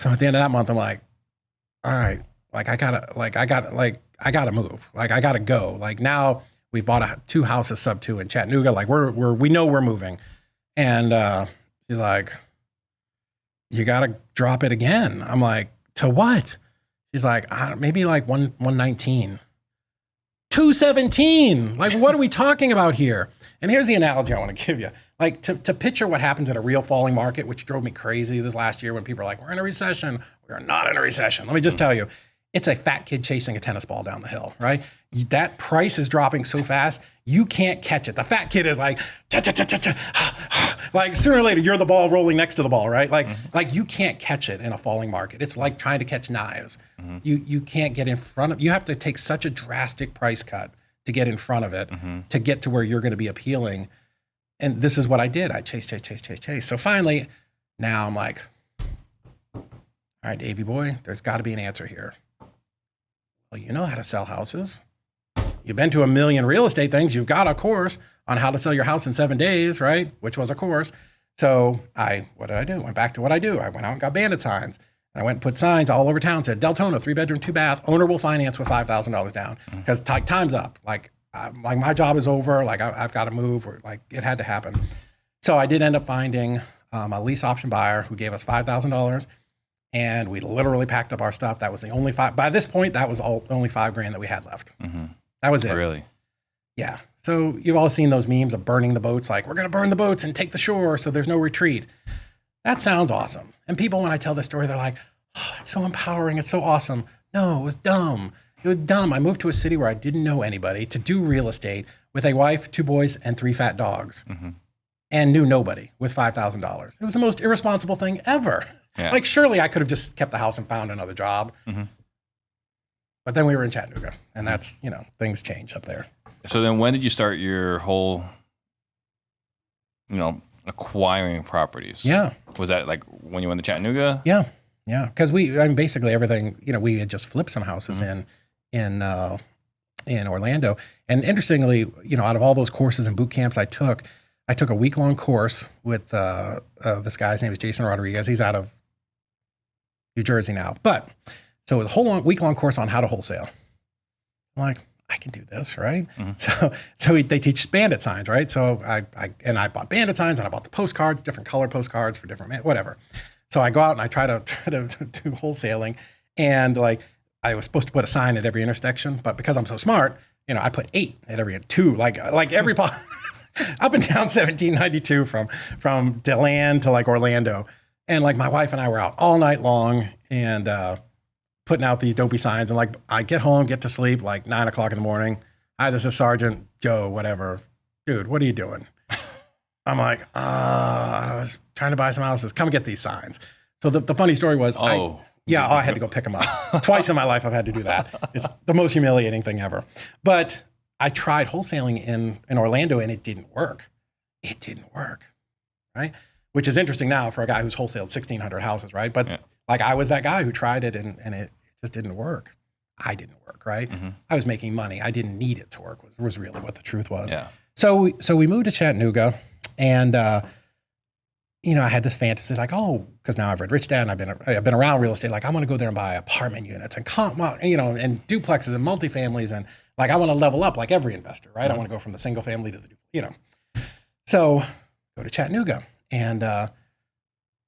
So at the end of that month, I'm like, all right, like I gotta move. Like I gotta go. Like now we've bought 2 houses sub 2 in Chattanooga. Like we know we're moving. And she's like, you gotta drop it again. I'm like, to what? She's like, maybe like 119. 217. Like what are we talking about here? And here's the analogy I want to give you. Like to picture what happens in a real falling market, which drove me crazy this last year when people are like, we're in a recession. We are not in a recession. Let me just tell you, it's a fat kid chasing a tennis ball down the hill, right? That price is dropping so fast, you can't catch it. The fat kid is like, like sooner or later, you're the ball rolling next to the ball, right? Like you can't catch it in a falling market. It's like trying to catch knives. Mm-hmm. You can't get in front of, you have to take such a drastic price cut to get in front of it, to get to where you're going to be appealing. And this is what I did. I chase. So finally, now I'm like, all right, Davey boy, there's got to be an answer here. Well, you know how to sell houses. You've been to a million real estate things. You've got a course on how to sell your house in 7 days, right? Which was a course. So what did I do? Went back to what I do. I went out and got bandit signs. And I went and put signs all over town, said, Deltona, 3-bedroom, 2-bath, owner will finance with $5,000 down. Because time's up. Like my job is over. Like I've got to move, or like it had to happen. So I did end up finding a lease option buyer who gave us $5,000. And we literally packed up our stuff. That was the only by this point, that was only $5,000 that we had left. Mm-hmm. That was it. Really? Yeah. So you've all seen those memes of burning the boats, like we're going to burn the boats and take the shore so there's no retreat. That sounds awesome. And people, when I tell this story, they're like, oh, it's so empowering. It's so awesome. No, it was dumb. It was dumb. I moved to a city where I didn't know anybody to do real estate with a wife, 2 boys, and 3 fat dogs, and knew nobody with $5,000. It was the most irresponsible thing ever. Yeah. Like, surely I could have just kept the house and found another job. But then we were in Chattanooga, and that's, things change up there. So then when did you start your whole, acquiring properties? Yeah. Was that like when you went to Chattanooga? Yeah. Yeah. Because basically everything, we had just flipped some houses in Orlando. And interestingly, out of all those courses and boot camps I took a week-long course with this guy's name is Jason Rodriguez. He's out of New Jersey now. But so it was a whole week-long course on how to wholesale. I'm like, I can do this, right? So they teach bandit signs, right? So I bought bandit signs and I bought the postcards, different color postcards for different, whatever. So I go out and I try to do wholesaling, and like I was supposed to put a sign at every intersection, but because I'm so smart, I put 8 at every 2, like every up and down 1792 from DeLand to like Orlando, and like my wife and I were out all night long and putting out these dopey signs, and like I get home, get to sleep like 9 o'clock in the morning. Hi, this is Sergeant Joe, whatever. Dude, what are you doing? I'm like, I was trying to buy some houses. Come get these signs. So the funny story was, I had to go pick them up. Twice in my life I've had to do that. It's the most humiliating thing ever. But I tried wholesaling in Orlando, and it didn't work. It didn't work, right? Which is interesting now for a guy who's wholesaled 1,600 houses, right? But like I was that guy who tried it, and it just didn't work. I didn't work, right? I was making money. I didn't need it to work was really what the truth was. Yeah. So we moved to Chattanooga, and I had this fantasy like, because now I've read Rich Dad, and I've been around real estate. Like, I want to go there and buy apartment units and and duplexes and multifamilies, and like I want to level up like every investor, right? I want to go from the single family to the So go to Chattanooga, and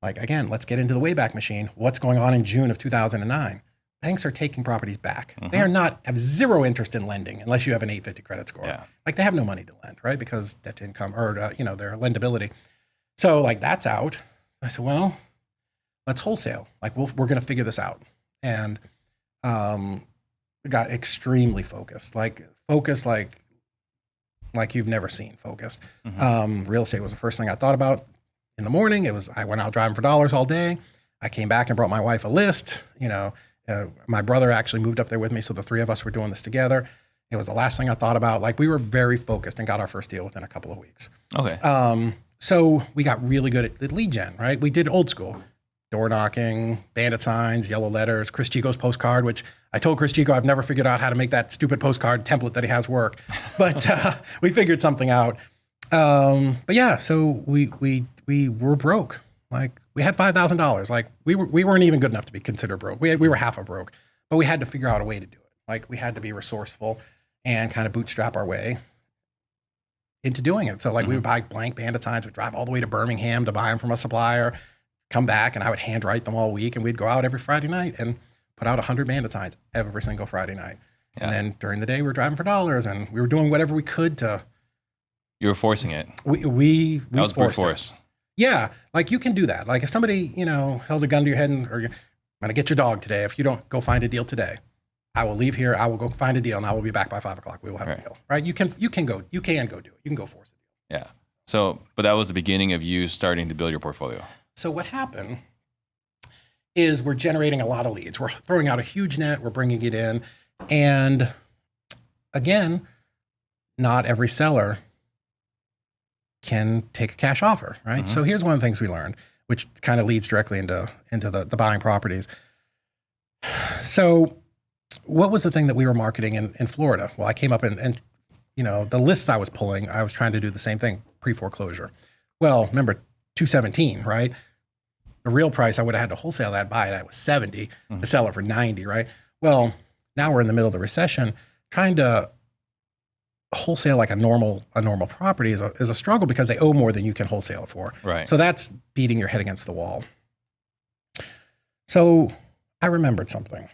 again, let's get into the Wayback Machine. What's going on in June of 2009? Banks are taking properties back. They have zero interest in lending unless you have an 850 credit score. Yeah. Like they have no money to lend, right? Because debt to income or their lendability. So like that's out. I said, well, let's wholesale. Like we're going to figure this out. And got extremely focused, like you've never seen focused. Real estate was the first thing I thought about in the morning. I went out driving for dollars all day. I came back and brought my wife a list. My brother actually moved up there with me, so the 3 of us were doing this together. It was the last thing I thought about. Like we were very focused and got our first deal within a couple of weeks. Okay. So we got really good at lead gen, right? We did old school, door knocking, bandit signs, yellow letters, Chris Chico's postcard, which I told Chris Chico I've never figured out how to make that stupid postcard template that he has work, but we figured something out. But yeah, so we were broke. Like we had $5,000. Like we weren't even good enough to be considered broke. We were half a broke, but we had to figure out a way to do it. Like we had to be resourceful and kind of bootstrap our way into doing it. So like we would buy blank bandit signs. We'd drive all the way to Birmingham to buy them from a supplier, come back, and I would handwrite them all week. And we'd go out every Friday night and put out 100 bandit signs every single Friday night. Yeah. And then during the day, we were driving for dollars, and we were doing whatever we could to. You were forcing it. We that was brute force. Yeah, like you can do that. Like if somebody, held a gun to your head or I'm going to get your dog today. If you don't go find a deal today, I will leave here. I will go find a deal, and I will be back by 5 o'clock. We will have a deal, right? You can go do it. You can go force it. Yeah. So, but that was the beginning of you starting to build your portfolio. So what happened is we're generating a lot of leads. We're throwing out a huge net. We're bringing it in. And again, not every seller can take a cash offer, right? So here's one of the things we learned, which kind of leads directly into the buying properties. So what was the thing that we were marketing in Florida? Well, I came up and the lists I was pulling, I was trying to do the same thing, pre-foreclosure. Well, remember 217, right? The real price I would have had to wholesale that, buy it at was 70, to sell it for 90, right? Well, now we're in the middle of the recession. Trying to wholesale like a normal property is a struggle because they owe more than you can wholesale it for. Right. So that's beating your head against the wall. So I remembered something.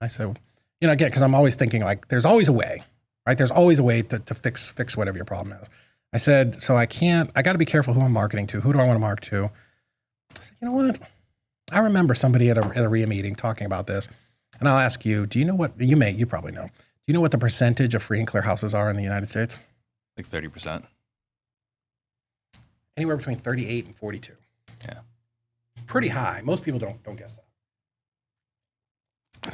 I said, again, because I'm always thinking like there's always a way. right? There's always a way to fix whatever your problem is. I said, so I got to be careful who I'm marketing to. Who do I want to market to? I said, you know what? I remember somebody at a REIA meeting talking about this. And I'll ask you, do you know what, you probably know. Do you know what the percentage of free and clear houses are in the United States? Like 30%. Anywhere between 38 and 42. Yeah. Pretty high. Most people don't guess that.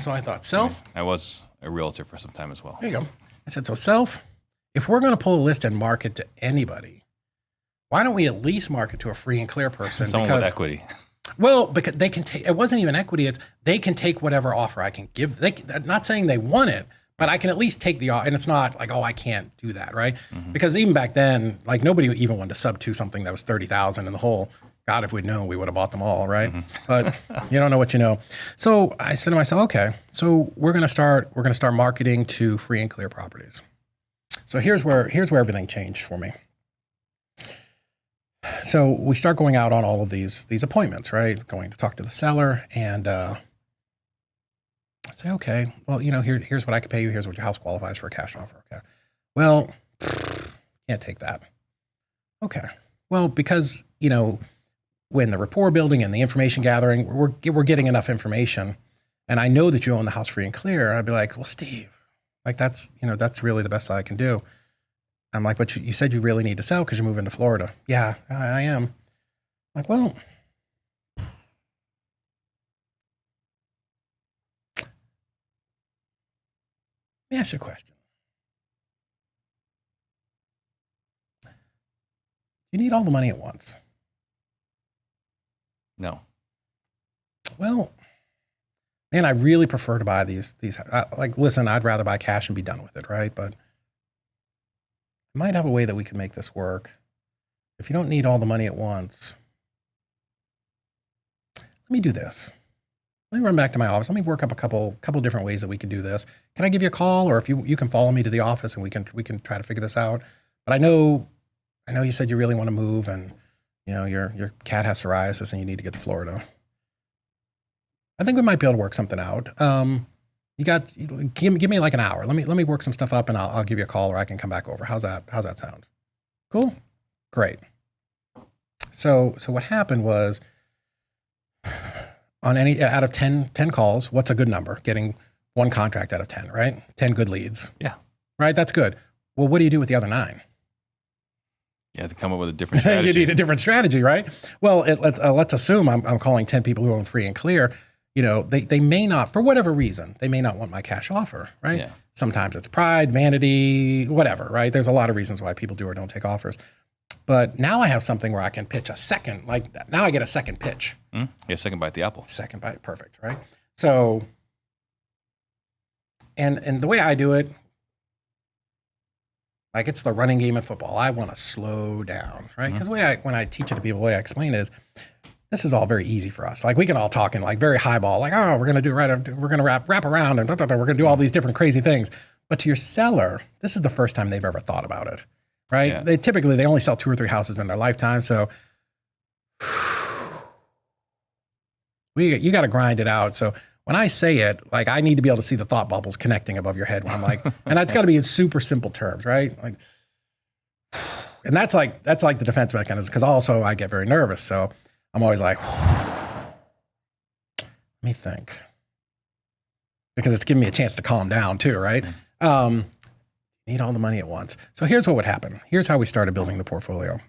So I thought, self. I was a realtor for some time as well. There you go. I said, so self, if we're going to pull a list and market to anybody, why don't we at least market to a free and clear person? Someone with equity. Well, because they can take, it wasn't even equity. It's they can take whatever offer I can give. Not saying they want it, but I can at least take the offer. And it's not like, oh, I can't do that, right? Mm-hmm. Because even back then, like nobody even wanted to sub to something that was 30,000 in the hole. God, if we'd known, we would have bought them all, right? Mm-hmm. But you don't know what you know. So I said to myself, okay, so we're gonna start marketing to free and clear properties. So here's where everything changed for me. So we start going out on all of these appointments, right? Going to talk to the seller and I say, okay, well, here's what I can pay you. Here's what your house qualifies for a cash offer. Okay. Well, can't take that. Okay. Well, because, when the rapport building and the information gathering, we're getting enough information and I know that you own the house free and clear. I'd be like, well, Steve, like that's really the best that I can do. I'm like, but you said you really need to sell because you're moving to Florida. Yeah, I am. I'm like, well, let me ask you a question. You need all the money at once? No. Well, man, I really prefer to buy these. Listen, I'd rather buy cash and be done with it, right? But I might have a way that we can make this work. If you don't need all the money at once, let me do this. Let me run back to my office. Let me work up a couple different ways that we can do this. Can I give you a call, or if you can follow me to the office and we can try to figure this out? But I know you said you really want to move, and your cat has psoriasis and you need to get to Florida. I think we might be able to work something out. Give me like an hour. Let me work some stuff up and I'll give you a call, or I can come back over. How's that sound? Cool? Great. So what happened was, on out of 10 calls, what's a good number? Getting one contract out of 10, right? 10 good leads. Yeah. Right? That's good. Well, what do you do with the other 9? You have to come up with a different strategy. You need a different strategy, right? Well, let's assume I'm calling 10 people who own free and clear. They may not, for whatever reason, they may not want my cash offer, right? Yeah. Sometimes it's pride, vanity, whatever, right? There's a lot of reasons why people do or don't take offers. But now I have something where I can pitch a second, now I get a second pitch. Yeah, second bite at the apple. Second bite, perfect, right? So, and the way I do it, like it's the running game in football. I want to slow down, right? Because when I teach it to people, the way I explain it is, this is all very easy for us. Like we can all talk in like very highball, like, oh, we're going to do right. We're going to wrap around and we're going to do all these different crazy things. But to your seller, this is the first time they've ever thought about it, right? Yeah. They only sell 2 or 3 houses in their lifetime. So you got to grind it out. So when I say it, like I need to be able to see the thought bubbles connecting above your head when I'm like, and that's got to be in super simple terms, right? Like, and that's like the defense mechanism, because also I get very nervous. So I'm always like, let me think, because it's giving me a chance to calm down too, right? Need all the money at once. So here's what would happen. Here's how we started building the portfolio.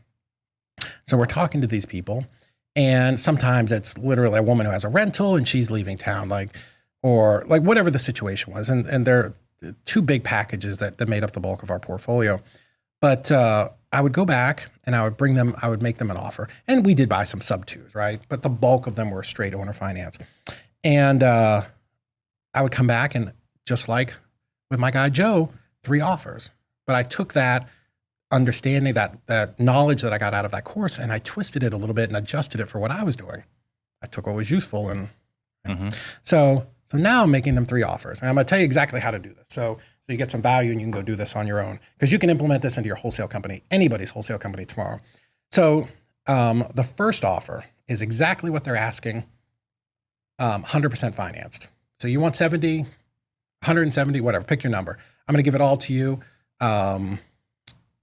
So we're talking to these people, and sometimes it's literally a woman who has a rental and she's leaving town, or whatever the situation was. And there are 2 big packages that made up the bulk of our portfolio. But I would go back and I would make them an offer. And we did buy some sub-2s, right? But the bulk of them were straight owner finance. And I would come back and, just like with my guy Joe, 3 offers. But I took that understanding, that knowledge that I got out of that course, and I twisted it a little bit and adjusted it for what I was doing. I took what was useful. And so now I'm making them 3 offers. And I'm going to tell you exactly how to do this. So you get some value and you can go do this on your own, because you can implement this into your wholesale company, anybody's wholesale company tomorrow. So the first offer is exactly what they're asking, 100% financed. So you want 70, 170, whatever, pick your number. I'm going to give it all to you.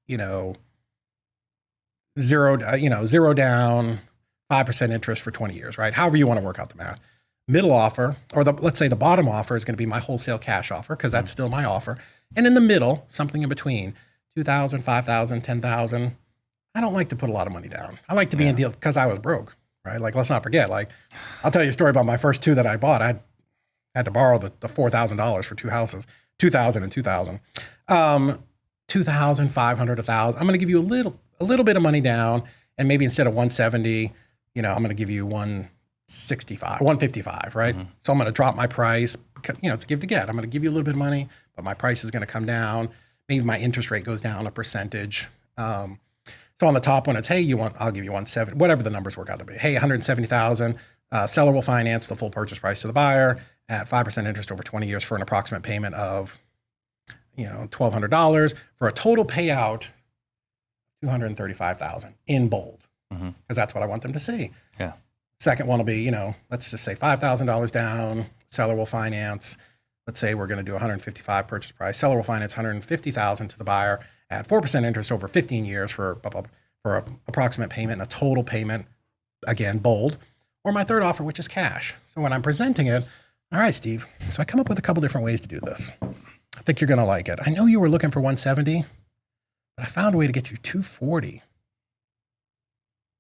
You know, zero down, 5% interest for 20 years, right? However you want to work out the math. Middle offer, or let's say the bottom offer is going to be my wholesale cash offer, because that's still my offer. And in the middle, something in between, 2,000, 5,000, 10,000. I don't like to put a lot of money down. I like to be in deal because I was broke, right? Like, let's not forget, like, I'll tell you a story about my first two that I bought. I had to borrow the $4,000 for two houses, 2,000 and 2,000. 2,500, 1,000. I'm going to give you a little bit of money down, and maybe instead of 170, I'm going to give you 165, 155, right? So I'm going to drop my price, it's give to get. I'm going to give you a little bit of money, but my price is going to come down. Maybe my interest rate goes down a percentage. So on the top one, it's, hey, I'll give you 170, whatever the numbers work out to be. Hey, 170,000. Seller will finance the full purchase price to the buyer at 5% interest over 20 years for an approximate payment of, $1,200 for a total payout, $235,000 in bold, because that's what I want them to see. Yeah. Second one will be, let's just say $5,000 down. Seller will finance. Let's say we're going to do 155 purchase price. Seller will finance 150,000 to the buyer at 4% interest over 15 years for an approximate payment and a total payment, again, bold. Or my third offer, which is cash. So when I'm presenting it, all right, Steve. So I come up with a couple different ways to do this. I think you're going to like it. I know you were looking for 170, but I found a way to get you 240.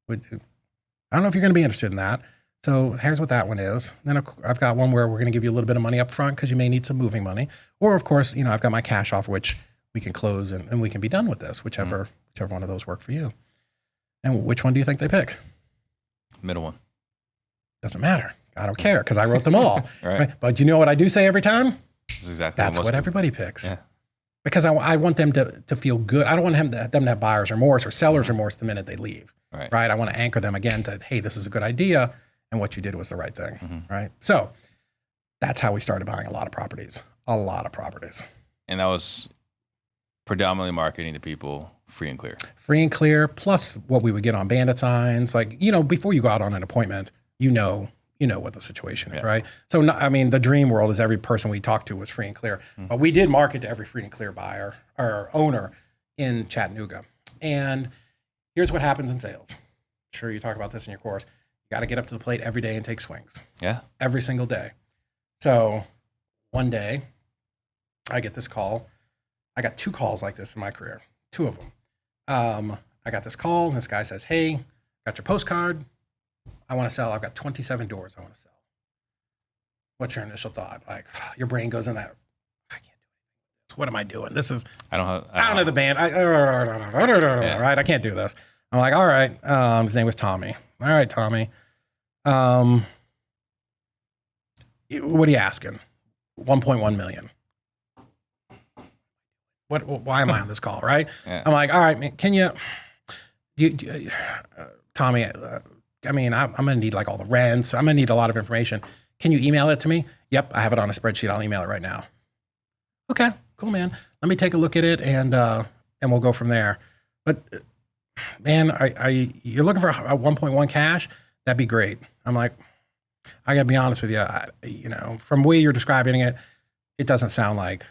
I don't know if you're going to be interested in that. So here's what that one is. Then I've got one where we're going to give you a little bit of money up front because you may need some moving money. Or of course, I've got my cash offer, which we can close and we can be done with this, whichever one of those work for you. And which one do you think they pick? Middle one. Doesn't matter. I don't care because I wrote them all. Right. But you know what I do say every time? That's what everybody picks. Yeah. Because I want them to feel good. I don't want them to have buyer's remorse or seller's remorse the minute they leave. Right. I want to anchor them again to, hey, this is a good idea, and what you did was the right thing. Right. So that's how we started buying a lot of properties. And that was predominantly marketing to people free and clear. Free and clear, plus what we would get on bandit signs. Like, before you go out on an appointment, you know what the situation is, right? So, the dream world is every person we talked to was free and clear. But we did market to every free and clear buyer or owner in Chattanooga. And here's what happens in sales. I'm sure you talk about this in your course. You got to get up to the plate every day and take swings. Yeah. Every single day. So one day I get this call. I got 2 calls like this in my career, 2 of them. I got this call and this guy says, hey, got your postcard. I want to sell. I've got 27 doors I want to sell. What's your initial thought? Like, your brain goes in that, I can't do this. What am I doing? This is, I don't know the band. Right? I can't do this. I'm like, all right. His name was Tommy. All right, Tommy. What are you asking? 1.1 million. Why am I on this call? Right? Yeah. I'm like, all right, man, can you Tommy, I'm going to need like all the rents. I'm going to need a lot of information. Can you email it to me? Yep. I have it on a spreadsheet. I'll email it right now. Okay, cool, man. Let me take a look at it and we'll go from there. But man, you're looking for a 1.1 cash? That'd be great. I'm like, I gotta be honest with you. From the way you're describing it, it doesn't sound like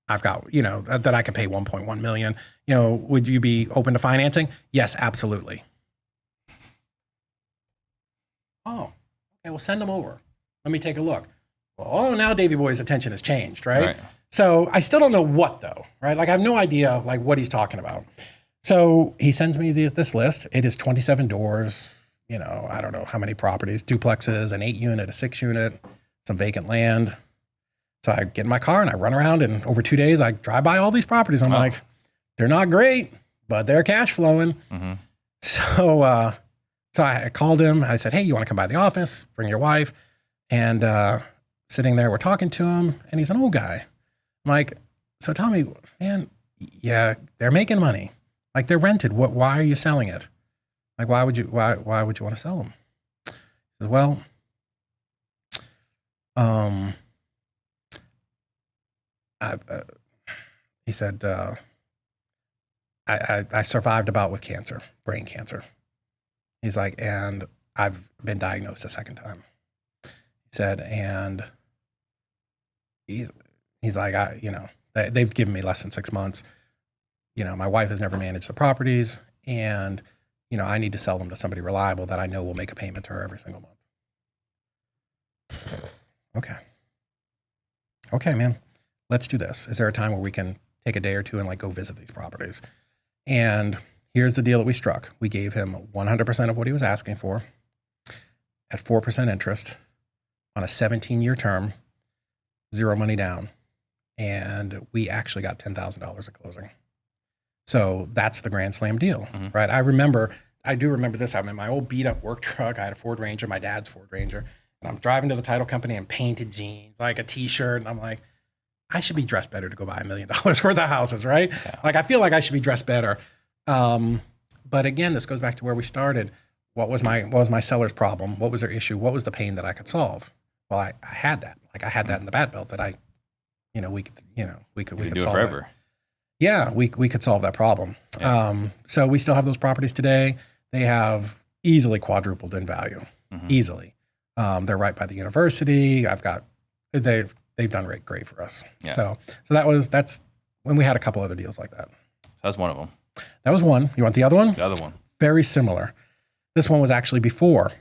I've got, that I can pay 1.1 million. Would you be open to financing? Yes, absolutely. Oh, okay, well, send them over. Let me take a look. Well, now Davy Boy's attention has changed, right? So I still don't know what though, right? Like I have no idea like what he's talking about. So he sends me this list. It is 27 doors, I don't know how many properties, duplexes, an 8-unit, a 6-unit, some vacant land. So I get in my car and I run around, and over 2 days I drive by all these properties. I'm like, they're not great, but they're cash flowing. So I called him. I said, hey, you want to come by the office? Bring your wife. And sitting there, we're talking to him, and he's an old guy. I'm like, so tell me, man, yeah, they're making money. Like they're rented. Why are you selling it? Like, why would you want to sell them? He says, well, he said, I survived a bout with cancer, brain cancer. He's like, and I've been diagnosed a second time. He said, and he's like, They've given me less than 6 months. My wife has never managed the properties, and I need to sell them to somebody reliable that I know will make a payment to her every single month. Okay, man, let's do this. Is there a time where we can take a day or two and go visit these properties? And here's the deal that we struck. We gave him 100% of what he was asking for at 4% interest on a 17-year term, 0 money down. And we actually got $10,000 at closing. So that's the grand slam deal, right? I do remember this. I'm in my old beat up work truck. I had a Ford Ranger, my dad's Ford Ranger. And I'm driving to the title company in painted jeans, like a t-shirt. And I'm like, I should be dressed better to go buy $1 million worth of houses, right? Yeah. I feel like I should be dressed better. But again, this goes back to where we started. What was my seller's problem? What was their issue? What was the pain that I could solve? Well, I had that. I had that in the bat belt that we could do it forever. It. Yeah, we could solve that problem. Yeah. So we still have those properties today. They have easily quadrupled in value, easily. They're right by the university. They've done great for us. Yeah. So that's when we had a couple other deals like that. So that's one of them. That was one. You want the other one? The other one. Very similar. This one was actually before.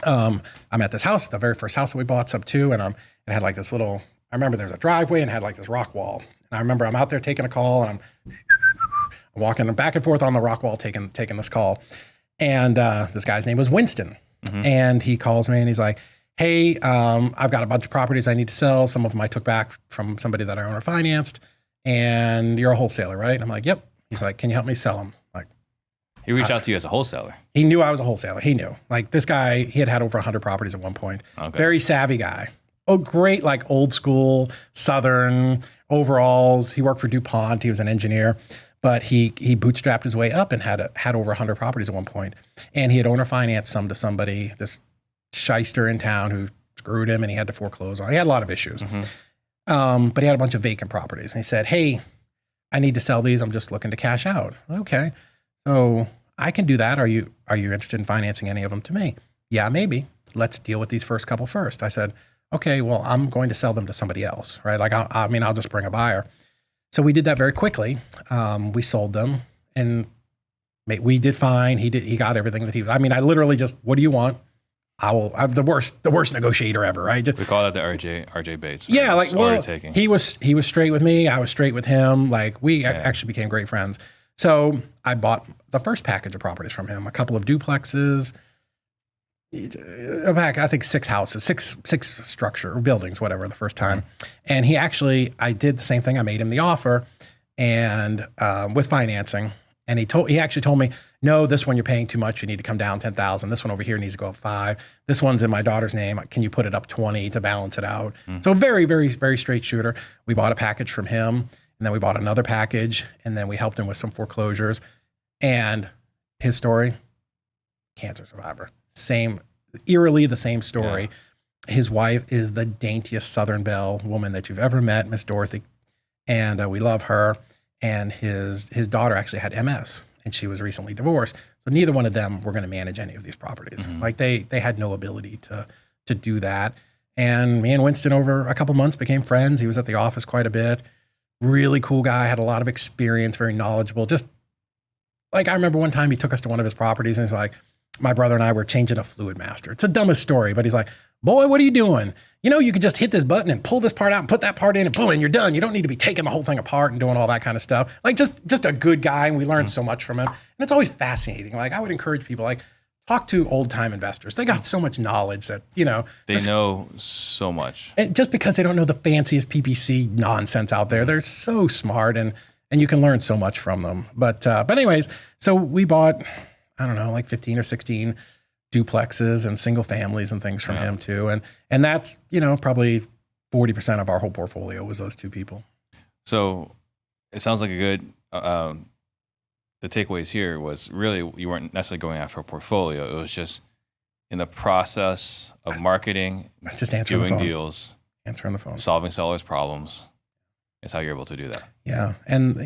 I'm at this house, the very first house that we bought, sub 2, and it had this little. I remember there was a driveway and had this rock wall. And I remember I'm out there taking a call, and I'm walking back and forth on the rock wall taking this call. And this guy's name was Winston. And he calls me and he's like, hey, I've got a bunch of properties I need to sell. Some of them I took back from somebody that I owner financed. And you're a wholesaler, right? I'm like, yep. He's like, can you help me sell them? He reached out to you as a wholesaler. He knew I was a wholesaler. He knew. This guy, he had over 100 properties at one point. Okay. Very savvy guy. Oh, great, old school, Southern overalls. He worked for DuPont. He was an engineer. But he bootstrapped his way up and had over 100 properties at one point. And he had owner financed some to somebody, this shyster in town who screwed him, and he had to foreclose on. He had a lot of issues. But he had a bunch of vacant properties. And he said, hey, I need to sell these. I'm just looking to cash out. Okay. So I can do that. Are you interested in financing any of them to me? Yeah, maybe. Let's deal with these first couple first. I said, okay, well, I'm going to sell them to somebody else, right? I'll just bring a buyer. So we did that very quickly. We sold them, and we did fine. He got everything that I literally just, what do you want? I'm the worst negotiator ever, right? We call that the RJ Bates. Yeah, he was straight with me. I was straight with him. We actually became great friends. So I bought the first package of properties from him, a couple of duplexes, I think 6 houses, six structure or buildings, whatever, the first time. And I did the same thing. I made him the offer and with financing. And he actually told me, no, this one you're paying too much. You need to come down 10,000. This one over here needs to go up 5. This one's in my daughter's name. Can you put it up 20 to balance it out? So very, very, very straight shooter. We bought a package from him. And then we bought another package, and then we helped him with some foreclosures. And his story, cancer survivor. Eerily the same story. Yeah. His wife is the daintiest Southern belle woman that you've ever met, Miss Dorothy. And we love her. And his daughter actually had MS, and she was recently divorced. So neither one of them were going to manage any of these properties. They had no ability to do that. And me and Winston over a couple months became friends. He was at the office quite a bit. Really cool guy, had a lot of experience, very knowledgeable. Just I remember one time he took us to one of his properties and he's like, my brother and I were changing a fluid master. It's the dumbest story, but he's like, boy, what are you doing? You could just hit this button and pull this part out and put that part in and boom, and you're done. You don't need to be taking the whole thing apart and doing all that kind of stuff. Just a good guy. And we learned so much from him. And it's always fascinating. I would encourage people, talk to old time investors. They got so much knowledge that, they know so much. And just because they don't know the fanciest PPC nonsense out there, they're so smart and you can learn so much from them. But anyways, so we bought, 15 or 16 duplexes and single families and things from him too. And that's, probably 40% of our whole portfolio was those two people. So it sounds like a good, the takeaways here was really you weren't necessarily going after a portfolio. It was just in the process of marketing, just doing deals, answering the phone, solving sellers' problems. Is how you're able to do that. Yeah, and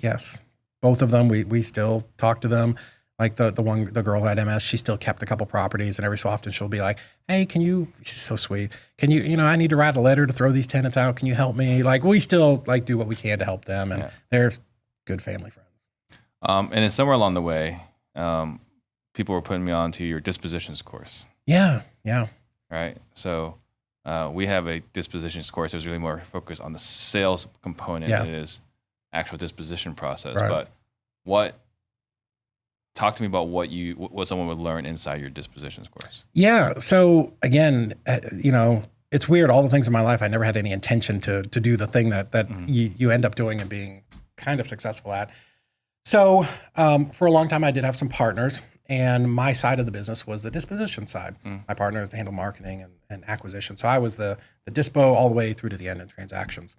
yes, both of them we still talk to them. Like the girl who had MS, she still kept a couple properties, and every so often she'll be like, "Hey, she's so sweet. Can you, I need to write a letter to throw these tenants out. Can you help me?" Like we still like do what we can to help them, and they're good family friends. And then somewhere along the way, people were putting me on to your Dispositions course. Yeah. Right. So we have a Dispositions course. It was really more focused on the sales component than it is actual disposition process. Right. But talk to me about what someone would learn inside your Dispositions course. Yeah. So again, it's weird. All the things in my life, I never had any intention to do the thing that you end up doing and being kind of successful at. So for a long time, I did have some partners, and my side of the business was the disposition side. My partners handle marketing and acquisition. So I was the dispo all the way through to the end in transactions.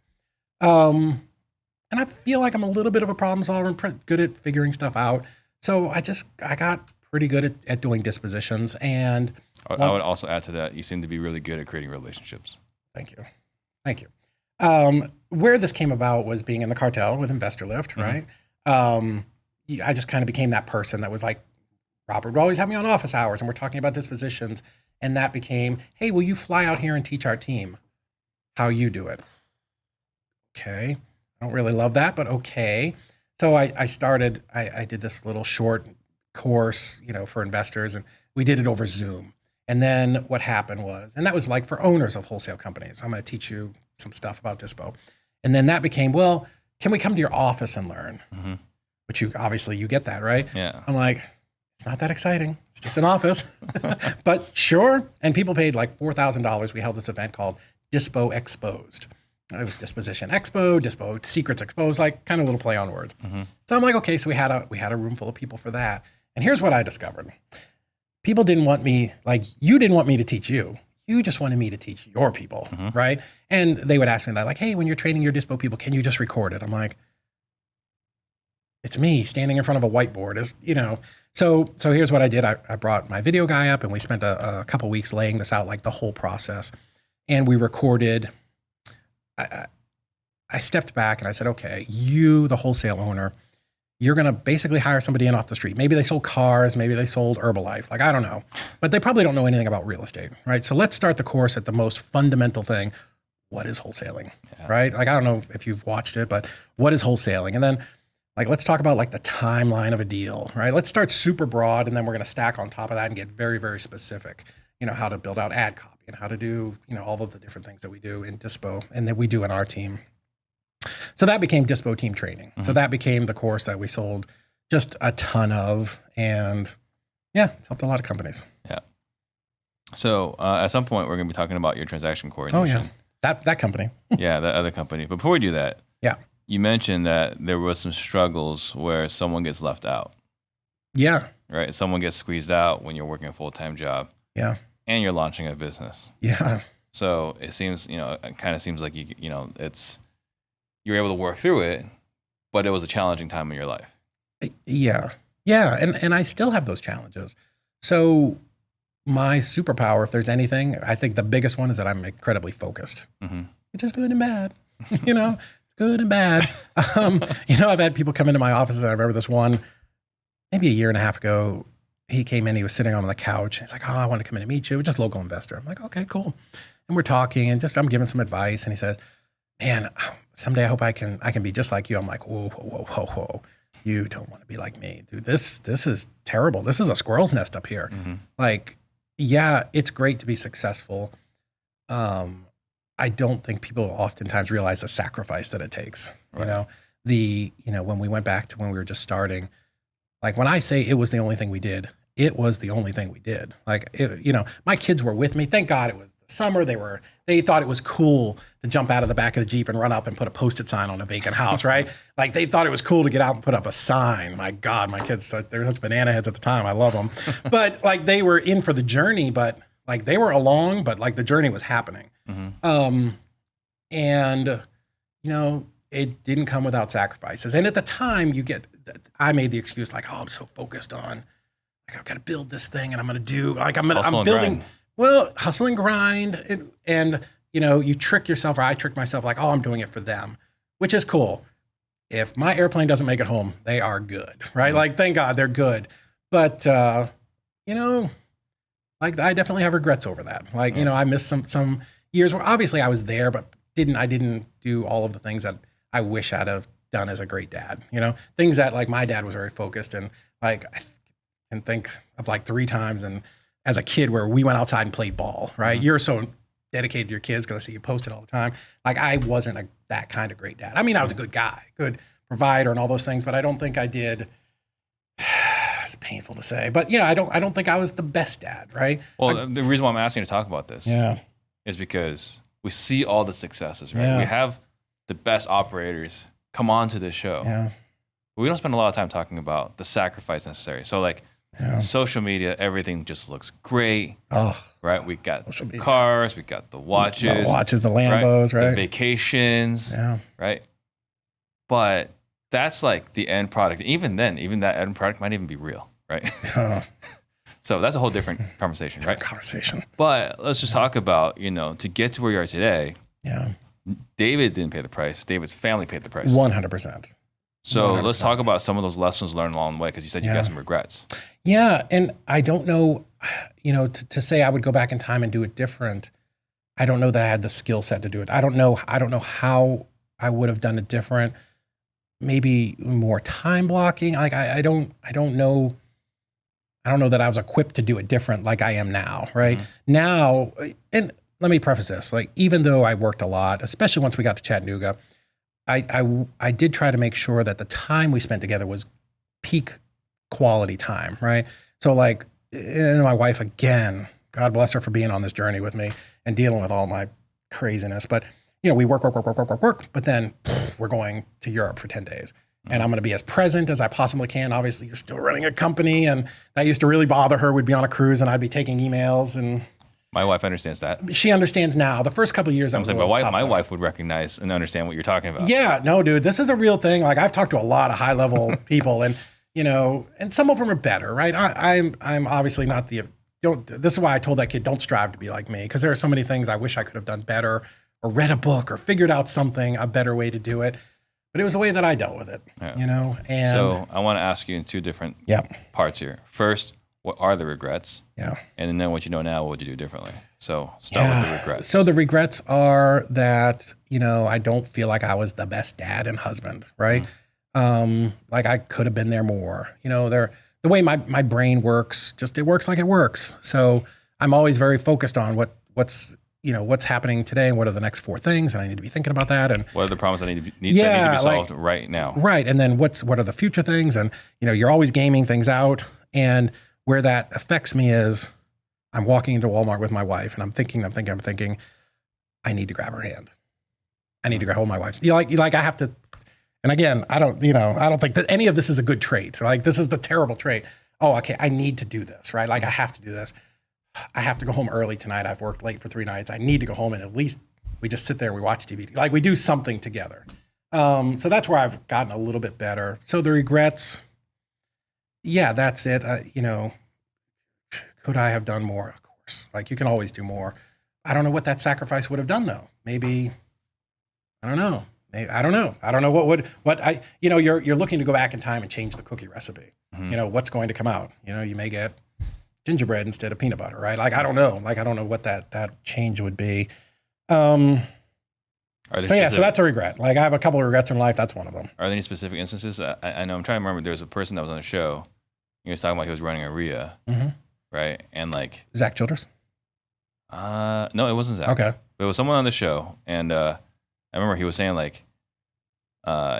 And I feel like I'm a little bit of a problem solver and good at figuring stuff out. So I got pretty good at doing dispositions. And I would also add to that, you seem to be really good at creating relationships. Thank you. Where this came about was being in the cartel with Investor Lift, right? I just kind of became that person that was like, Robert would always have me on office hours, and we're talking about dispositions. And that became, hey, will you fly out here and teach our team how you do it? Okay. I don't really love that, but okay. So I did this little short course, for investors, and we did it over Zoom. And then what happened was, and that was like for owners of wholesale companies, I'm going to teach you some stuff about dispo. And then that became, well, can we come to your office and learn? Which you get that, right? Yeah. I'm like, it's not that exciting. It's just an office, but sure. And people paid like $4,000. We held this event called Dispo Exposed. It was Disposition Expo, Dispo Secrets Exposed, like kind of a little play on words. So I'm like, okay, so we had a room full of people for that. And here's what I discovered. People didn't want me, like you didn't want me to teach you. You just wanted me to teach your people, right? And they would ask me that, like, hey, when you're training your dispo people, can you just record it? I'm like, it's me standing in front of a whiteboard, So here's what I did. I brought my video guy up, and we spent a couple weeks laying this out, like the whole process. And we recorded. I stepped back and I said, okay, you, the wholesale owner, you're going to basically hire somebody in off the street. Maybe they sold cars, maybe they sold Herbalife. Like, I don't know, but they probably don't know anything about real estate, right? So let's start the course at the most fundamental thing. What is wholesaling, right? Like, I don't know if you've watched it, but what is wholesaling? And then like, let's talk about like the timeline of a deal, right? Let's start super broad, and then we're going to stack on top of that and get very, very specific, how to build out ad copy and how to do, all of the different things that we do in Dispo and that we do in our team. So that became Dispo team training. So that became the course that we sold just a ton of, and it's helped a lot of companies. Yeah. So at some point we're going to be talking about your transaction coordination. Oh yeah. That company. Yeah. That other company. But before we do that, you mentioned that there was some struggles where someone gets left out. Yeah. Right. Someone gets squeezed out when you're working a full-time job. Yeah. And you're launching a business. Yeah. So it seems, it kind of seems like you're able to work through it, but it was a challenging time in your life. Yeah. Yeah. And I still have those challenges. So my superpower, if there's anything, I think the biggest one is that I'm incredibly focused, which is good and bad, it's good and bad. I've had people come into my office, and I remember this one, maybe a year and a half ago. He came in, he was sitting on the couch. He's like, oh, I want to come in and meet you. Just local investor. I'm like, okay, cool. And we're talking, and I'm giving some advice. And he says, man, someday I hope I can be just like you. I'm like, whoa. You don't want to be like me, dude. This is terrible. This is a squirrel's nest up here. Like, yeah, it's great to be successful. I don't think people oftentimes realize the sacrifice that it takes. Right. When we went back to when we were just starting, like when I say it was the only thing we did, it was the only thing we did. Like, my kids were with me. Thank God it was the summer. They thought it was cool to jump out of the back of the Jeep and run up and put a Post-it sign on a vacant house, right? Like, they thought it was cool to get out and put up a sign. My God, my kids, they're such banana heads at the time. I love them. But like, they were in for the journey, but like they were along, but like the journey was happening. And it didn't come without sacrifices. And at the time I made the excuse like, oh, I'm so focused on, like, I've got to build this thing, and I'm going to do, like, I'm building, grind. Well, hustle and grind. And you trick yourself, or I trick myself, like, oh, I'm doing it for them, which is cool. If my airplane doesn't make it home, they are good, right? Like, thank God they're good. But, you know, like I definitely have regrets over that. Like, you know, I missed some years where obviously I was there, but I didn't do all of the things that I wish I'd have done as a great dad. You know, things that like my dad was very focused, and like I can think of like 3 times and as a kid where we went outside and played ball, right? You're so dedicated to your kids because I see you post it all the time. Like I wasn't that kind of great dad. I mean, I was a good guy, good provider and all those things, but I don't think I did. It's painful to say, but yeah, I don't think I was the best dad, right? Well, the reason why I'm asking you to talk about this is because we see all the successes, right? Yeah. We have the best operators come on to this show. Yeah. We don't spend a lot of time talking about the sacrifice necessary. So like social media, everything just looks great, right? We got the cars, we got the watches, the Lambos, right? The vacations, right? But that's like the end product. Even then, even that end product might even be real, right? So that's a whole different conversation, right? But let's just talk about, you know, to get to where you are today. Yeah. David didn't pay the price. David's family paid the price. 100%. So let's talk about some of those lessons learned along the way, because you said you got some regrets. Yeah, and I don't know, you know, to say I would go back in time and do it different. I don't know that I had the skill set to do it. I don't know how I would have done it different. Maybe more time blocking. Like I don't know. I don't know that I was equipped to do it different like I am now, right? Now, and let me preface this, like even though I worked a lot, especially once we got to Chattanooga, I did try to make sure that the time we spent together was peak quality time, right? So like, and my wife, again, God bless her for being on this journey with me and dealing with all my craziness. But, you know, we work, but then we're going to Europe for 10 days. And I'm going to be as present as I possibly can. Obviously, you're still running a company, and that used to really bother her. We'd be on a cruise, and I'd be taking emails, and my wife understands that. She understands now. The first couple of years, I'm saying my wife would recognize and understand what you're talking about. Yeah, no, dude, this is a real thing. Like I've talked to a lot of high level people, and you know, and some of them are better, right? I'm obviously not the. This is why I told that kid, don't strive to be like me, because there are so many things I wish I could have done better, or read a book, or figured out a better way to do it. But it was the way that I dealt with it, you know? And so I want to ask you in 2 different parts here. First, what are the regrets? Yeah. And then what you know now, what would you do differently? So start with the regrets. So the regrets are that, you know, I don't feel like I was the best dad and husband, right? Like I could have been there more. You know, the way my brain works, it works like it works. So I'm always very focused on what's happening today and what are the next 4 things, and I need to be thinking about that. And what are the problems that need to be solved right now? Right. And then what are the future things? And, you know, you're always gaming things out. And where that affects me is I'm walking into Walmart with my wife, and I'm thinking, I need to grab her hand. I need to hold my wife's. Like I have to. And again, I don't think that any of this is a good trait. So like, this is the terrible trait. Oh, okay. I need to do this, right? Like I have to do this. I have to go home early tonight. I've worked late for 3 nights. I need to go home, and at least we just sit there and we watch TV. Like we do something together. So that's where I've gotten a little bit better. So the regrets, yeah, that's it. You know, could I have done more? Of course. Like you can always do more. I don't know what that sacrifice would have done though. Maybe, I don't know. I don't know. I don't know you're looking to go back in time and change the cookie recipe. You know, what's going to come out? You know, you may get gingerbread instead of peanut butter, right? Like, I don't know. Like, I don't know what that change would be. So that's a regret. Like, I have a couple of regrets in life. That's one of them. Are there any specific instances? I know I'm trying to remember. There was a person that was on the show. He was talking about he was running a REIA, right? And like Zach Childers? No, it wasn't Zach. Okay. But it was someone on the show, and I remember he was saying like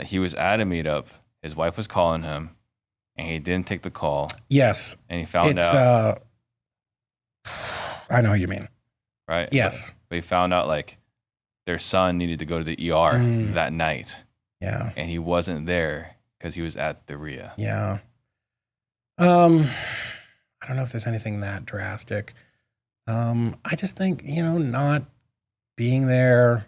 he was at a meetup. His wife was calling him, and he didn't take the call. Yes. And he found out. I know what you mean. Right? Yes. But he found out like their son needed to go to the ER that night. Yeah. And he wasn't there because he was at the REIA. Yeah. I don't know if there's anything that drastic. I just think, not being there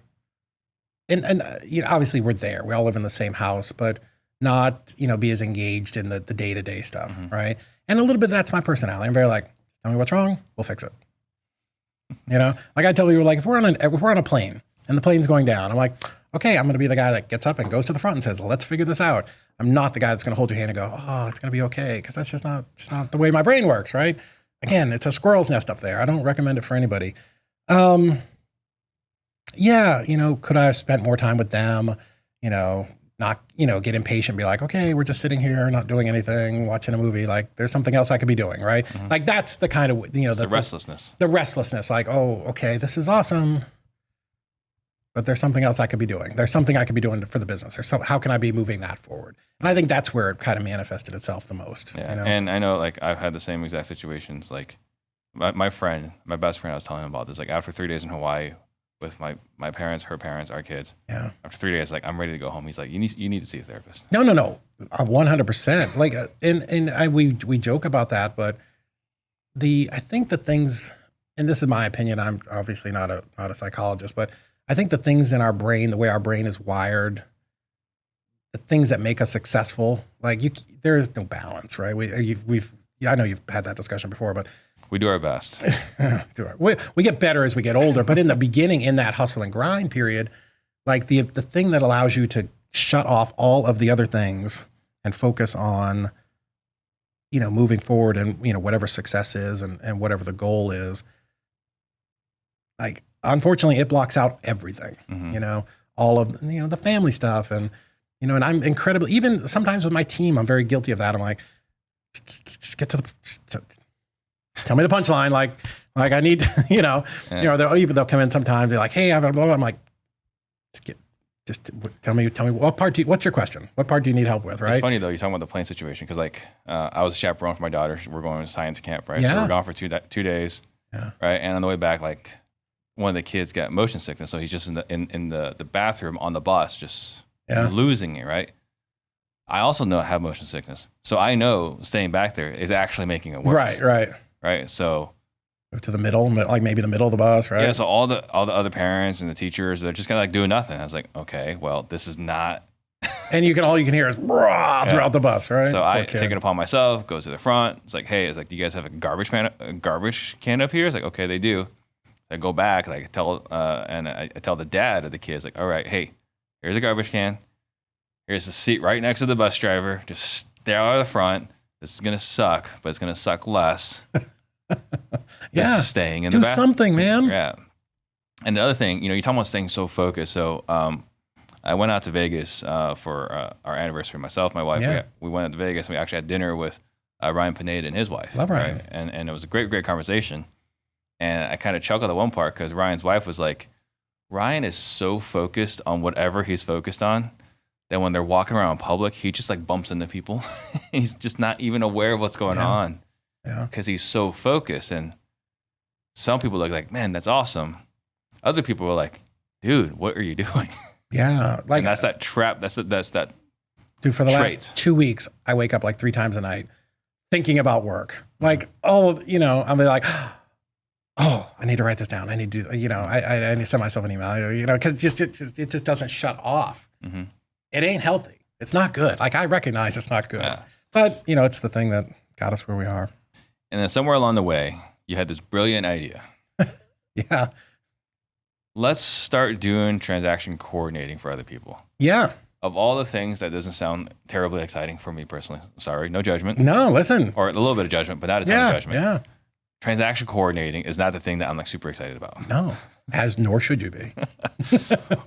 and obviously we're there. We all live in the same house, but not, be as engaged in the day-to-day stuff, right? And a little bit that's my personality. I'm very like, tell me what's wrong, we'll fix it. Like I tell people, like if we're on a plane and the plane's going down, I'm like, okay, I'm going to be the guy that gets up and goes to the front and says, let's figure this out. I'm not the guy that's going to hold your hand and go, oh, it's going to be okay. Because that's just not, it's not the way my brain works, right? Again, it's a squirrel's nest up there. I don't recommend it for anybody. Yeah, could I have spent more time with them? Not, get impatient and be like, okay, we're just sitting here, not doing anything, watching a movie. Like, there's something else I could be doing, right? Mm-hmm. Like, that's the kind of, the restlessness. The restlessness, like, oh, okay, this is awesome, but there's something else I could be doing. There's something I could be doing for the business. How can I be moving that forward? And I think that's where it kind of manifested itself the most. Yeah, and I know, like, I've had the same exact situations. Like, my best friend, I was telling him about this. Like, after 3 days in Hawaii, with my parents, her parents, our kids. Yeah. After 3 days, like, I'm ready to go home. He's like, you need to see a therapist. No, 100%. Like, we joke about that, but I think the things, and this is my opinion, I'm obviously not a psychologist, but I think the things in our brain, the way our brain is wired, the things that make us successful, like there is no balance, right? I know you've had that discussion before, but we do our best. We get better as we get older, but in the beginning, in that hustle and grind period, like the thing that allows you to shut off all of the other things and focus on, moving forward and, whatever success is and whatever the goal is, like, unfortunately, it blocks out everything, all of, the family stuff. And, and I'm incredibly, even sometimes with my team, I'm very guilty of that. I'm like, just get to just tell me the punchline. Like I need, they'll come in sometimes. They're like, hey, blah, blah, blah. I'm like, just tell me what's your question? What part do you need help with? Right. It's funny though, you're talking about the plane situation. Cause like, I was a chaperone for my daughter. We're going to science camp, right? Yeah. So we're gone for 2 days. Yeah. Right. And on the way back, like, one of the kids got motion sickness. So he's just in the bathroom on the bus, just losing it. Right. I also know I have motion sickness. So I know staying back there is actually making it worse. Right. So go to the middle, like maybe the middle of the bus, right? Yeah. So all the other parents and the teachers, they're just kind of like doing nothing. I was like, okay, well, this is not. And all you can hear is throughout the bus, right? So I take it upon myself, go to the front. It's like, hey, do you guys have a garbage can up here? It's like, okay, they do. I go back, like, I tell the dad of the kids, like, all right, hey, here's a garbage can. Here's a seat right next to the bus driver. Just stay out of the front. This is gonna suck, but it's gonna suck less. Just staying in the bathroom. Do something, man. Yeah. And the other thing, you're talking about staying so focused. So I went out to Vegas for our anniversary. Myself, my wife, we went out to Vegas. And we actually had dinner with Ryan Pineda and his wife. Love Ryan. Right? And it was a great conversation. And I kind of chuckled at one part because Ryan's wife was like, Ryan is so focused on whatever he's focused on that when they're walking around in public, he just like bumps into people. He's just not even aware of what's going on because he's so focused. And some people look like, man, that's awesome. Other people were like, dude, what are you doing? Yeah. Like, and that's that trap. That's that. Dude, for the last 2 weeks, I wake up like 3 times a night thinking about work. Like, I'll be like, oh, I need to write this down. I need to, I need to send myself an email, because it just doesn't shut off. Mm-hmm. It ain't healthy. It's not good. Like, I recognize it's not good, but it's the thing that got us where we are. And then somewhere along the way, you had this brilliant idea. Yeah. Let's start doing transaction coordinating for other people. Yeah. Of all the things, that doesn't sound terribly exciting for me personally. Sorry, no judgment. No, listen. Or a little bit of judgment, but not a ton of judgment. Yeah. Transaction coordinating is not the thing that I'm like super excited about. No, nor should you be.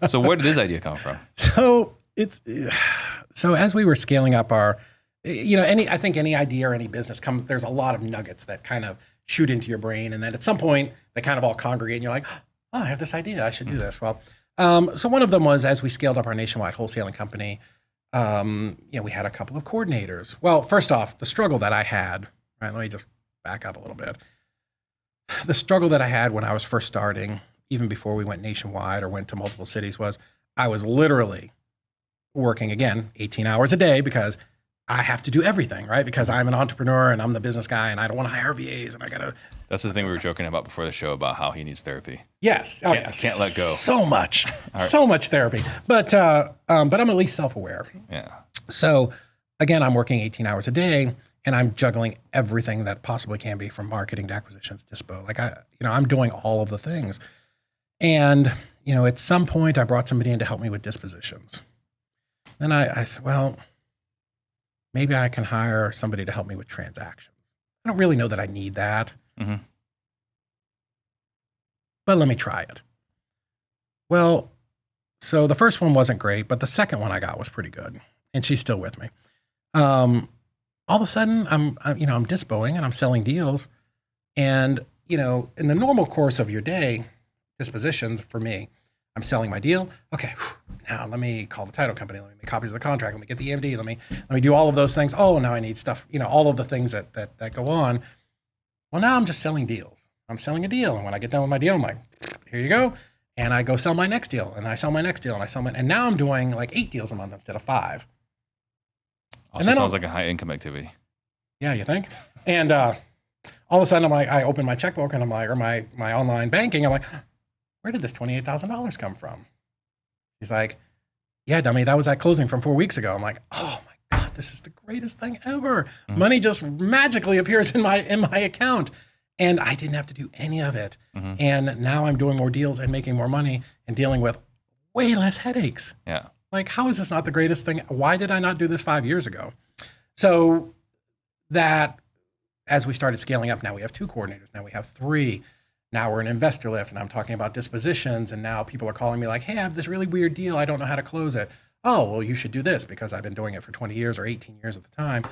So where did this idea come from? So as we were scaling up our, I think any idea or any business there's a lot of nuggets that kind of shoot into your brain. And then at some point they kind of all congregate and you're like, oh, I have this idea. I should do this. Well, so one of them was, as we scaled up our nationwide wholesaling company, we had a couple of coordinators. Well, first off, the struggle that I had, right? Let me just back up a little bit. The struggle that I had when I was first starting, even before we went nationwide or went to multiple cities, was I was literally working, again, 18 hours a day because I have to do everything, right? Because I'm an entrepreneur and I'm the business guy and I don't want to hire VAs and I got to. That's the thing we were joking about before the show about how he needs therapy. Yes. Can't let go. So much. So much therapy. But I'm at least self-aware. Yeah. So again, I'm working 18 hours a day and I'm juggling everything that possibly can be, from marketing to acquisitions, dispo. Like I'm doing all of the things. And, at some point I brought somebody in to help me with dispositions. Then I said, well, maybe I can hire somebody to help me with transactions. I don't really know that I need that, but let me try it. Well, so the first one wasn't great, but the second one I got was pretty good, and she's still with me. All of a sudden, I'm dispoing and I'm selling deals, and in the normal course of your day, dispositions for me, I'm selling my deal. Okay, now let me call the title company. Let me make copies of the contract. Let me get the EMD. Let me do all of those things. Oh, now I need stuff. All of the things that go on. Well, now I'm just selling deals. I'm selling a deal, and when I get done with my deal, I'm like, here you go. And I go sell my next deal, and I sell my next deal, and now I'm doing like 8 deals a month instead of 5. Also sounds like a high income activity. Yeah, you think? And all of a sudden, I'm like, I open my checkbook, and I'm like, or my online banking, I'm like, where did this $28,000 come from? He's like, yeah, dummy, that was that closing from 4 weeks ago. I'm like, oh my God, this is the greatest thing ever. Money just magically appears in my account. And I didn't have to do any of it. And now I'm doing more deals and making more money and dealing with way less headaches. Yeah. Like, how is this not the greatest thing? Why did I not do this 5 years ago? So that, as we started scaling up, now we have 2 coordinators. Now we have 3. Now we're an investor lift, and I'm talking about dispositions. And now people are calling me like, hey, I have this really weird deal. I don't know how to close it. Oh, well, you should do this because I've been doing it for 20 years or 18 years at the time.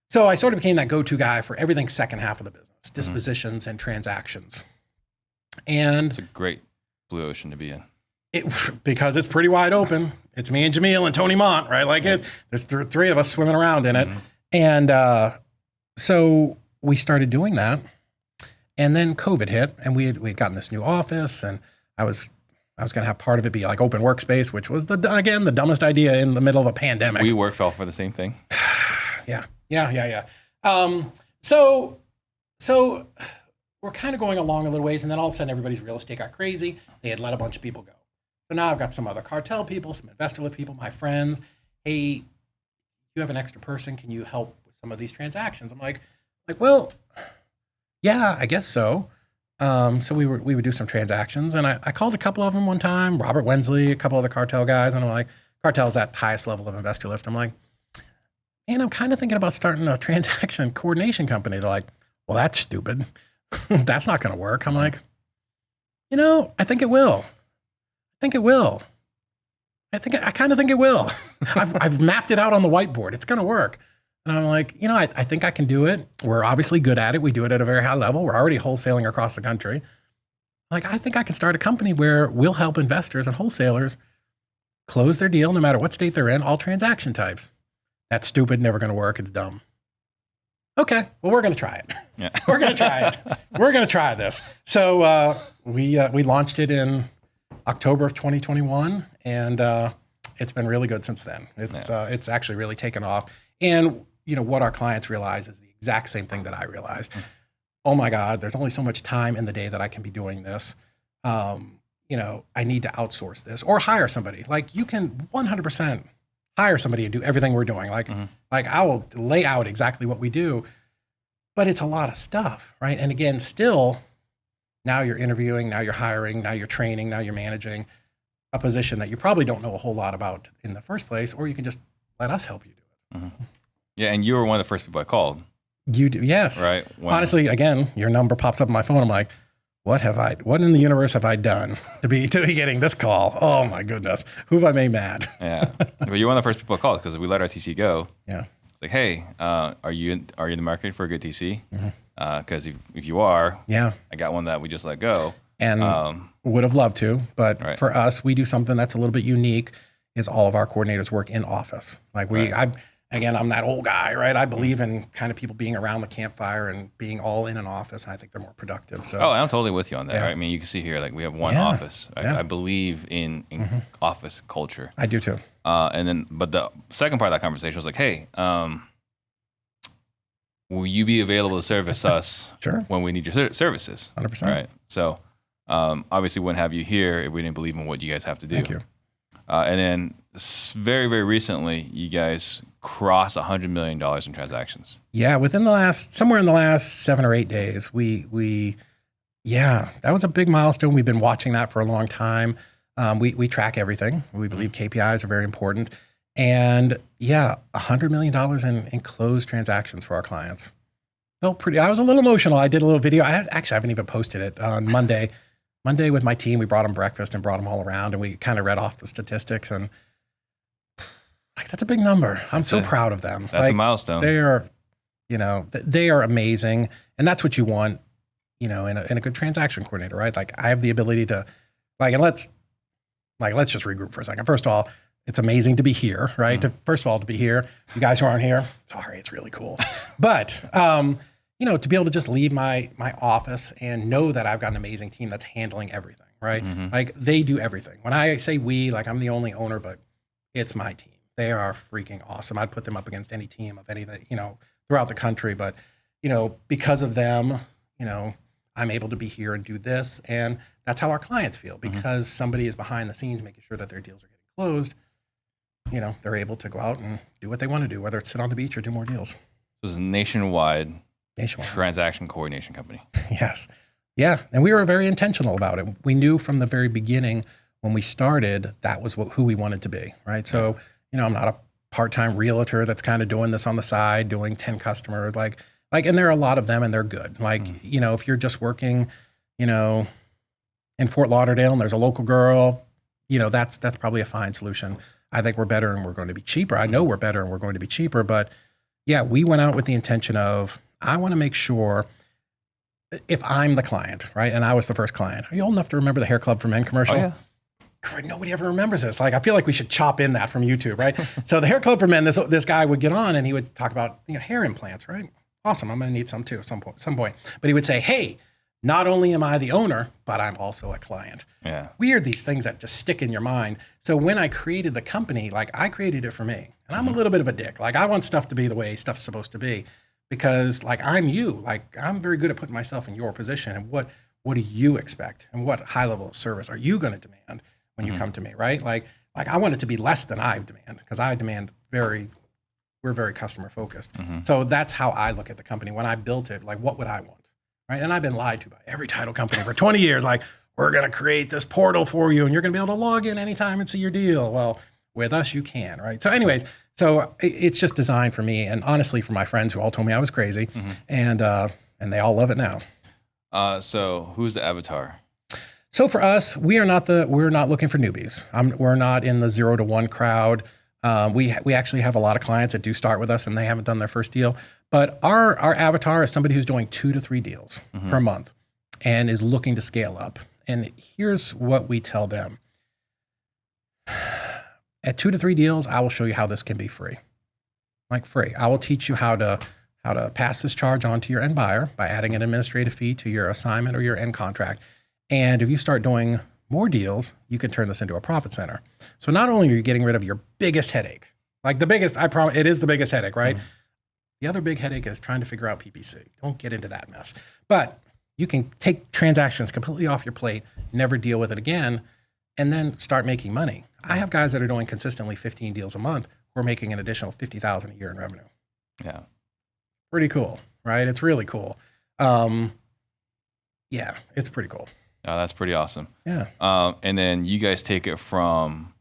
So I sort of became that go-to guy for everything second half of the business, dispositions and transactions. And it's a great blue ocean to be in. Because it's pretty wide open. It's me and Jamil and Tony Mont, right? Like there's 3 of us swimming around in it. And so we started doing that. And then COVID hit, and we had gotten this new office, and I was going to have part of it be like open workspace, which was the dumbest idea in the middle of a pandemic. We work fell for the same thing. Yeah. So we're kind of going along a little ways, and then all of a sudden everybody's real estate got crazy. They had let a bunch of people go. So now I've got some other cartel people, some investor people, my friends. Hey, you have an extra person. Can you help with some of these transactions? I'm like, well, yeah, I guess so. So we would do some transactions, and I called a couple of them one time, Robert Wensley, a couple of the cartel guys, and I'm like, cartel's that highest level of investor lift. I'm like, man, I'm kind of thinking about starting a transaction coordination company. They're like, well, that's stupid. That's not going to work. I'm like, I think it will. I kind of think it will. I've mapped it out on the whiteboard. It's going to work. And I'm like, I think I can do it. We're obviously good at it. We do it at a very high level. We're already wholesaling across the country. Like, I think I can start a company where we'll help investors and wholesalers close their deal, no matter what state they're in, all transaction types. That's stupid, never going to work. It's dumb. Okay, well, we're going to try it. Yeah. We're going to try it. We're going to try this. So we launched it in October of 2021, and it's been really good since then. It's actually really taken off. And what our clients realize is the exact same thing that I realized. Oh my God, there's only so much time in the day that I can be doing this. I need to outsource this or hire somebody. Like, you can 100% hire somebody and do everything we're doing. Like I will lay out exactly what we do, but it's a lot of stuff, right? And again, still, now you're interviewing, now you're hiring, now you're training, now you're managing a position that you probably don't know a whole lot about in the first place, or you can just let us help you do it. Yeah, and you were one of the first people I called. You do, yes. Right. Honestly, again, your number pops up on my phone. I'm like, what in the universe have I done to be getting this call? Oh my goodness. Who have I made mad? Yeah. But you're one of the first people I called because we let our TC go. Yeah. It's like, hey, are you in the market for a good TC? Because if you are, yeah, I got one that we just let go. And would have loved to, but right. For us, we do something that's a little bit unique. Is all of our coordinators work in office. Like I'm that old guy, right? I believe in kind of people being around the campfire and being all in an office, and I think they're more productive. So, I'm totally with you on that. Yeah. Right? I mean, you can see here, like, we have one office. I believe in office culture. I do too. But the second part of that conversation was like, hey, will you be available to service us sure. when we need your services? 100%. Right. So, obviously, we wouldn't have you here if we didn't believe in what you guys have to do. Thank you. And then very, very recently, you guys crossed $100 million in transactions. Yeah, somewhere in the last 7 or 8 days, that was a big milestone. We've been watching that for a long time. We track everything. We believe KPIs are very important. And yeah, $100 million in closed transactions for our clients. Felt pretty. I was a little emotional. I did a little video. I haven't even posted it on Monday. Monday with my team, we brought them breakfast and brought them all around, and we kind of read off the statistics. And like, that's a big number. I'm so proud of them. That's a milestone. They are, they are amazing, and that's what you want, in a good transaction coordinator, right? Like, I have the ability to, and let's just regroup for a second. First of all, it's amazing to be here, right? First of all, to be here. You guys who aren't here, sorry, it's really cool. But, to be able to just leave my office and know that I've got an amazing team that's handling everything, right? Like, they do everything. When I say we, like, I'm the only owner, but it's my team. They are freaking awesome. I'd put them up against any team of anything, throughout the country. But, because of them, I'm able to be here and do this. And that's how our clients feel, because somebody is behind the scenes making sure that their deals are getting closed. They're able to go out and do what they want to do, whether it's sit on the beach or do more deals. This is a nationwide transaction coordination company. Yes. Yeah. And we were very intentional about it. We knew from the very beginning when we started, that was who we wanted to be, right? So, I'm not a part-time realtor that's kind of doing this on the side, doing 10 customers, and there are a lot of them and they're good. If you're just working, in Fort Lauderdale and there's a local girl, that's probably a fine solution. I think we're better and we're going to be cheaper. I know we're better and we're going to be cheaper, but yeah, we went out with the intention of, I want to make sure if I'm the client, right? And I was the first client. Are you old enough to remember the Hair Club for Men commercial? Oh, yeah. God, nobody ever remembers this. I feel like we should chop in that from YouTube, right? So the Hair Club for Men, this guy would get on and he would talk about hair implants, right? Awesome, I'm going to need some too at some point. But he would say, hey, not only am I the owner, but I'm also a client. Yeah. Weird, these things that just stick in your mind. So when I created the company, I created it for me. And I'm a little bit of a dick. I want stuff to be the way stuff's supposed to be, because I'm you. I'm very good at putting myself in your position. And what do you expect? And what high level of service are you going to demand when you come to me, right? I want it to be less than I demand, because I demand we're very customer focused. So that's how I look at the company. When I built it, what would I want? Right? And I've been lied to by every title company for 20 years. We're going to create this portal for you and you're going to be able to log in anytime and see your deal. Well, with us, you can, right? So anyways, it's just designed for me, and honestly for my friends who all told me I was crazy, and they all love it now. So who's the avatar? So for us, we're not looking for newbies. We're not in the 0 to 1 crowd. We actually have a lot of clients that do start with us and they haven't done their first deal. But our avatar is somebody who's doing 2 to 3 deals per month and is looking to scale up. And here's what we tell them. At 2 to 3 deals, I will show you how this can be free. Free. I will teach you how to pass this charge on to your end buyer by adding an administrative fee to your assignment or your end contract. And if you start doing more deals, you can turn this into a profit center. So not only are you getting rid of your biggest headache, the biggest, I promise, it is the biggest headache, right? The other big headache is trying to figure out PPC. Don't get into that mess. But you can take transactions completely off your plate, never deal with it again, and then start making money. I have guys that are doing consistently 15 deals a month who are making an additional $50,000 a year in revenue. Yeah. Pretty cool, right? It's really cool. Yeah, it's pretty cool. Oh, that's pretty awesome. Yeah. And then you guys take it from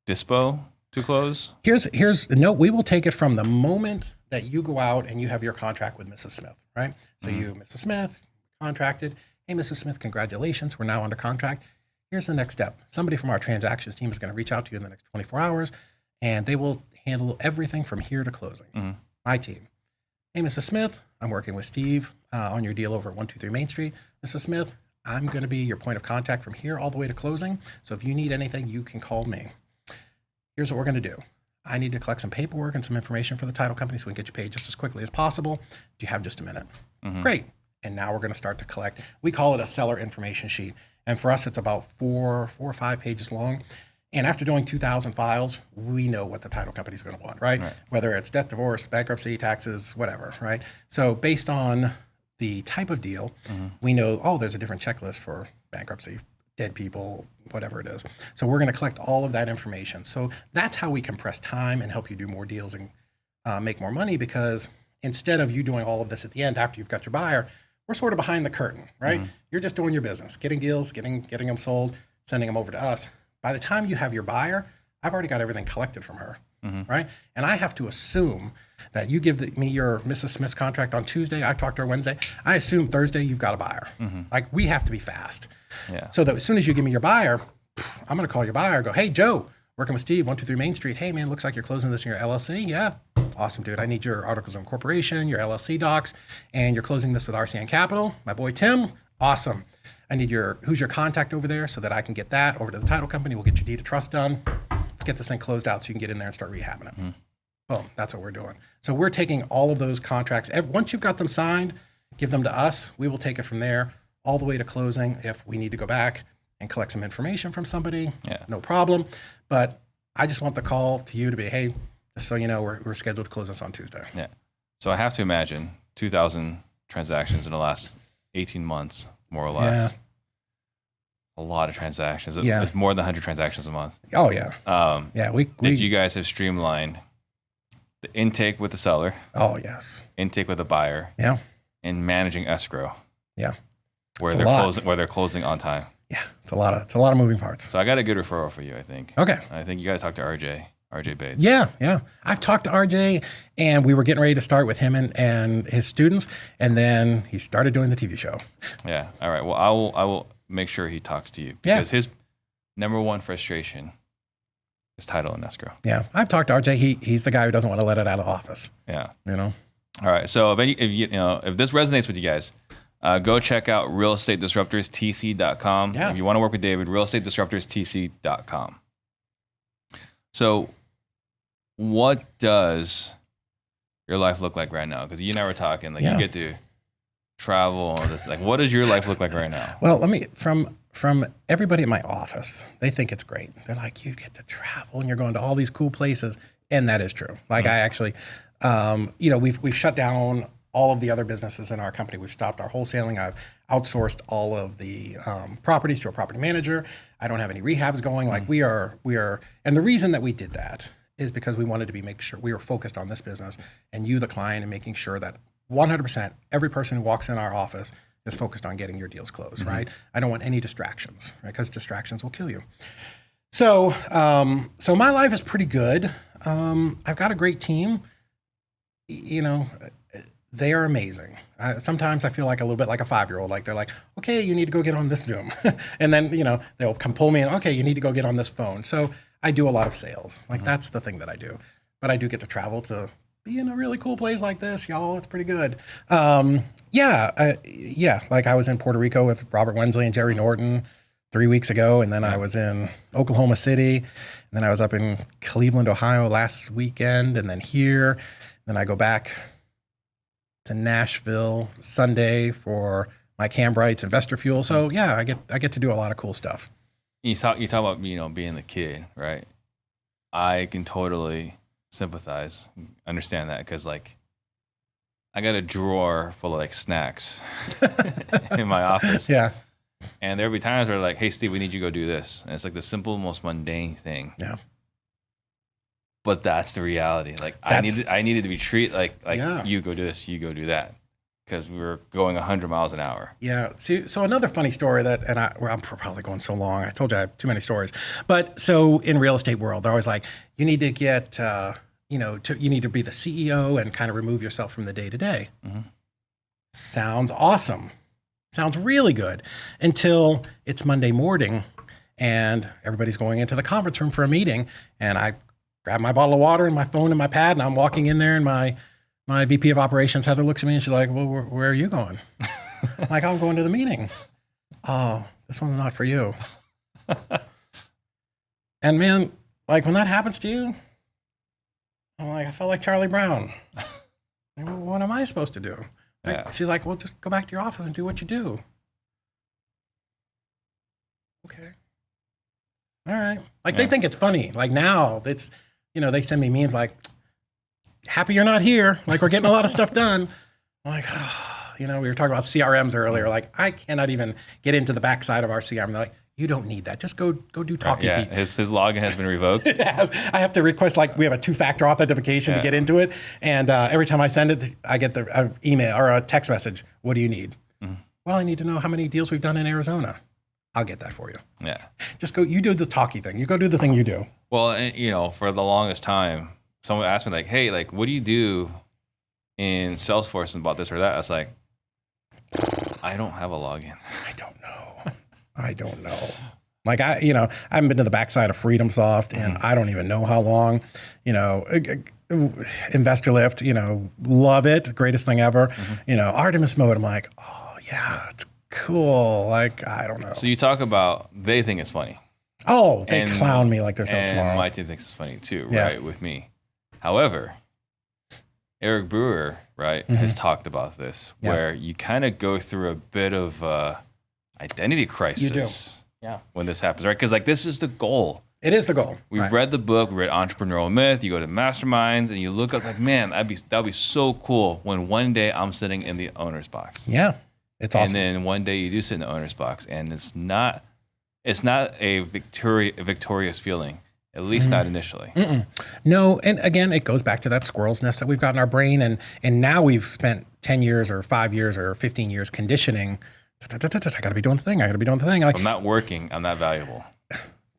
dispo to close? Here's no, we will take it from the moment that you go out and you have your contract with Mrs. Smith, right? So you, Mrs. Smith, contracted. Hey, Mrs. Smith, congratulations. We're now under contract. Here's the next step. Somebody from our transactions team is going to reach out to you in the next 24 hours, and they will handle everything from here to closing. My team. Hey, Mrs. Smith, I'm working with Steve on your deal over at 123 Main Street. Mrs. Smith, I'm going to be your point of contact from here all the way to closing. So if you need anything, you can call me. Here's what we're going to do. I need to collect some paperwork and some information for the title company so we can get you paid just as quickly as possible. Do you have just a minute? Great. And now we're going to start to collect. We call it a seller information sheet. And for us, it's about 4 or 5 pages long. And after doing 2,000 files, we know what the title company is going to want, right? Whether it's death, divorce, bankruptcy, taxes, whatever, right? So based on the type of deal, we know, there's a different checklist for bankruptcy, dead people, whatever it is. So we're going to collect all of that information. So that's how we compress time and help you do more deals and make more money, because instead of you doing all of this at the end after you've got your buyer, we're sort of behind the curtain, right? You're just doing your business, getting deals, getting them sold. sending them over to us. By the time you have your buyer, I've already got everything collected from her, right? And I have to assume that you give me your Mrs. Smith's contract on Tuesday. I talked to her Wednesday. I assume Thursday you've got a buyer. Like, we have to be fast. Yeah. So that as soon as you give me your buyer, I'm going to call your buyer and go, hey, Joe, working with Steve, 123 Main Street. Hey, man, looks like you're closing this in your LLC. Yeah. Awesome, dude. I need your articles of incorporation, your LLC docs, and you're closing this with RCN Capital. My boy, Tim. Awesome. I need who's your contact over there so that I can get that over to the title company. We'll get your deed of trust done. Let's get this thing closed out so you can get in there and start rehabbing it. Boom. That's what we're doing. So we're taking all of those contracts. Once you've got them signed, give them to us. We will take it from there all the way to closing. If we need to go back and collect some information from somebody, no problem. But I just want the call to you to be, hey, just so you know, we're scheduled to close this on Tuesday. Yeah. So I have to imagine 2,000 transactions in the last 18 months, more or less. A lot of transactions. There's more than 100 transactions a month. Oh, yeah. That you guys have streamlined the intake with the seller. Oh, yes. Intake with the buyer. Yeah. And managing escrow. Yeah. Where they're closing on time. Yeah. It's a lot of moving parts. So I got a good referral for you, I think. Okay. I think you got to talk to RJ Bates. Yeah. I've talked to RJ, and we were getting ready to start with him and his students, and then he started doing the TV show. Yeah. All right. Well, I will make sure he talks to you because his number one frustration is title and escrow. Yeah. I've talked to RJ. He's the guy who doesn't want to let it out of office. Yeah. You know. All right. So if this resonates with you guys, go check out realestatedisruptorstc.com. Yeah. If you want to work with David, realestatedisruptorstc.com. So what does your life look like right now? Because you and I were talking, like you get to travel and all this. Like, what does your life look like right now? Well, from everybody in my office, they think it's great. They're like, you get to travel and you're going to all these cool places. And that is true. Like I actually, we've shut down all of the other businesses in our company. We've stopped our wholesaling. I've outsourced all of the properties to a property manager. I don't have any rehabs going. Like we are, and the reason that we did that is because we wanted to make sure we were focused on this business and you, the client, and making sure that 100% every person who walks in our office is focused on getting your deals closed, right? I don't want any distractions, right? Because distractions will kill you. So, so my life is pretty good. I've got a great team. You know, they are amazing. Sometimes I feel like a little bit like a 5-year-old. Like they're like, okay, you need to go get on this Zoom. And then, they'll come pull me in. Okay, you need to go get on this phone. So I do a lot of sales. Like that's the thing that I do. But I do get to travel to be in a really cool place like this, y'all. It's pretty good. Like I was in Puerto Rico with Robert Wensley and Jerry Norton 3 weeks ago. And then I was in Oklahoma City. And then I was up in Cleveland, Ohio last weekend. And then here. Then I go back to Nashville Sunday for my Cambrites Investor Fuel. So yeah, I get to do a lot of cool stuff. You talk about being the kid, right? I can totally sympathize, understand that, because like I got a drawer full of like snacks in my office. Yeah. And there'll be times where like, hey Steve, we need you to go do this. And it's like the simple, most mundane thing. Yeah. But that's the reality. Like I needed to be treated like you go do this, you go do that, because we were going 100 miles an hour. Yeah. See, so another funny story I'm probably going so long. I told you I have too many stories. But so in real estate world, they're always like, you need to get, you need to be the CEO and kind of remove yourself from the day to day. Sounds awesome. Sounds really good until it's Monday morning and everybody's going into the conference room for a meeting, and I grab my bottle of water and my phone and my pad, and I'm walking in there, and my VP of operations, Heather, looks at me and she's like, well, where are you going? I'm like, I'm going to the meeting. Oh, this one's not for you. And man, like when that happens to you, I'm like, I felt like Charlie Brown. Like, well, what am I supposed to do? Like, she's like, well, just go back to your office and do what you do. Okay. All right. Like they think it's funny. Like now it's, they send me memes like, happy you're not here. Like we're getting a lot of stuff done. I'm like, we were talking about CRMs earlier. Like I cannot even get into the backside of our CRM. They're like, you don't need that. Just go do Talkie Beat. His login has been revoked. It has. I have to request, like we have a 2-factor authentication to get into it. And every time I send it, I get the email or a text message. What do you need? Well, I need to know how many deals we've done in Arizona. I'll get that for you. Yeah. Just go, you do the talky thing. You go do the thing you do. Well, and, for the longest time, someone asked me like, hey, like, what do you do in Salesforce about this or that? I was like, I don't have a login. I don't know. Like I haven't been to the backside of FreedomSoft and I don't even know how long, Investor Lift, love it. Greatest thing ever. Artemis mode. I'm like, oh yeah, it's cool. Like, I don't know. So you talk about, they think it's funny. Oh, they clown me like there's no tomorrow. And my team thinks it's funny too, right? With me. However, Eric Brewer, right, has talked about this where you kind of go through a bit of identity crisis when this happens, right? Because like this is the goal. It is the goal. We read the book, we read Entrepreneurial Myth, you go to masterminds and you look up, it's like, man, that'd be so cool when one day I'm sitting in the owner's box. Yeah. It's awesome. And then one day you do sit in the owner's box and it's not a victorious feeling, at least not initially. No, and again, it goes back to that squirrel's nest that we've got in our brain. And now we've spent 10 years or 5 years or 15 years conditioning. I got to be doing the thing. Like, I'm not working. I'm not valuable.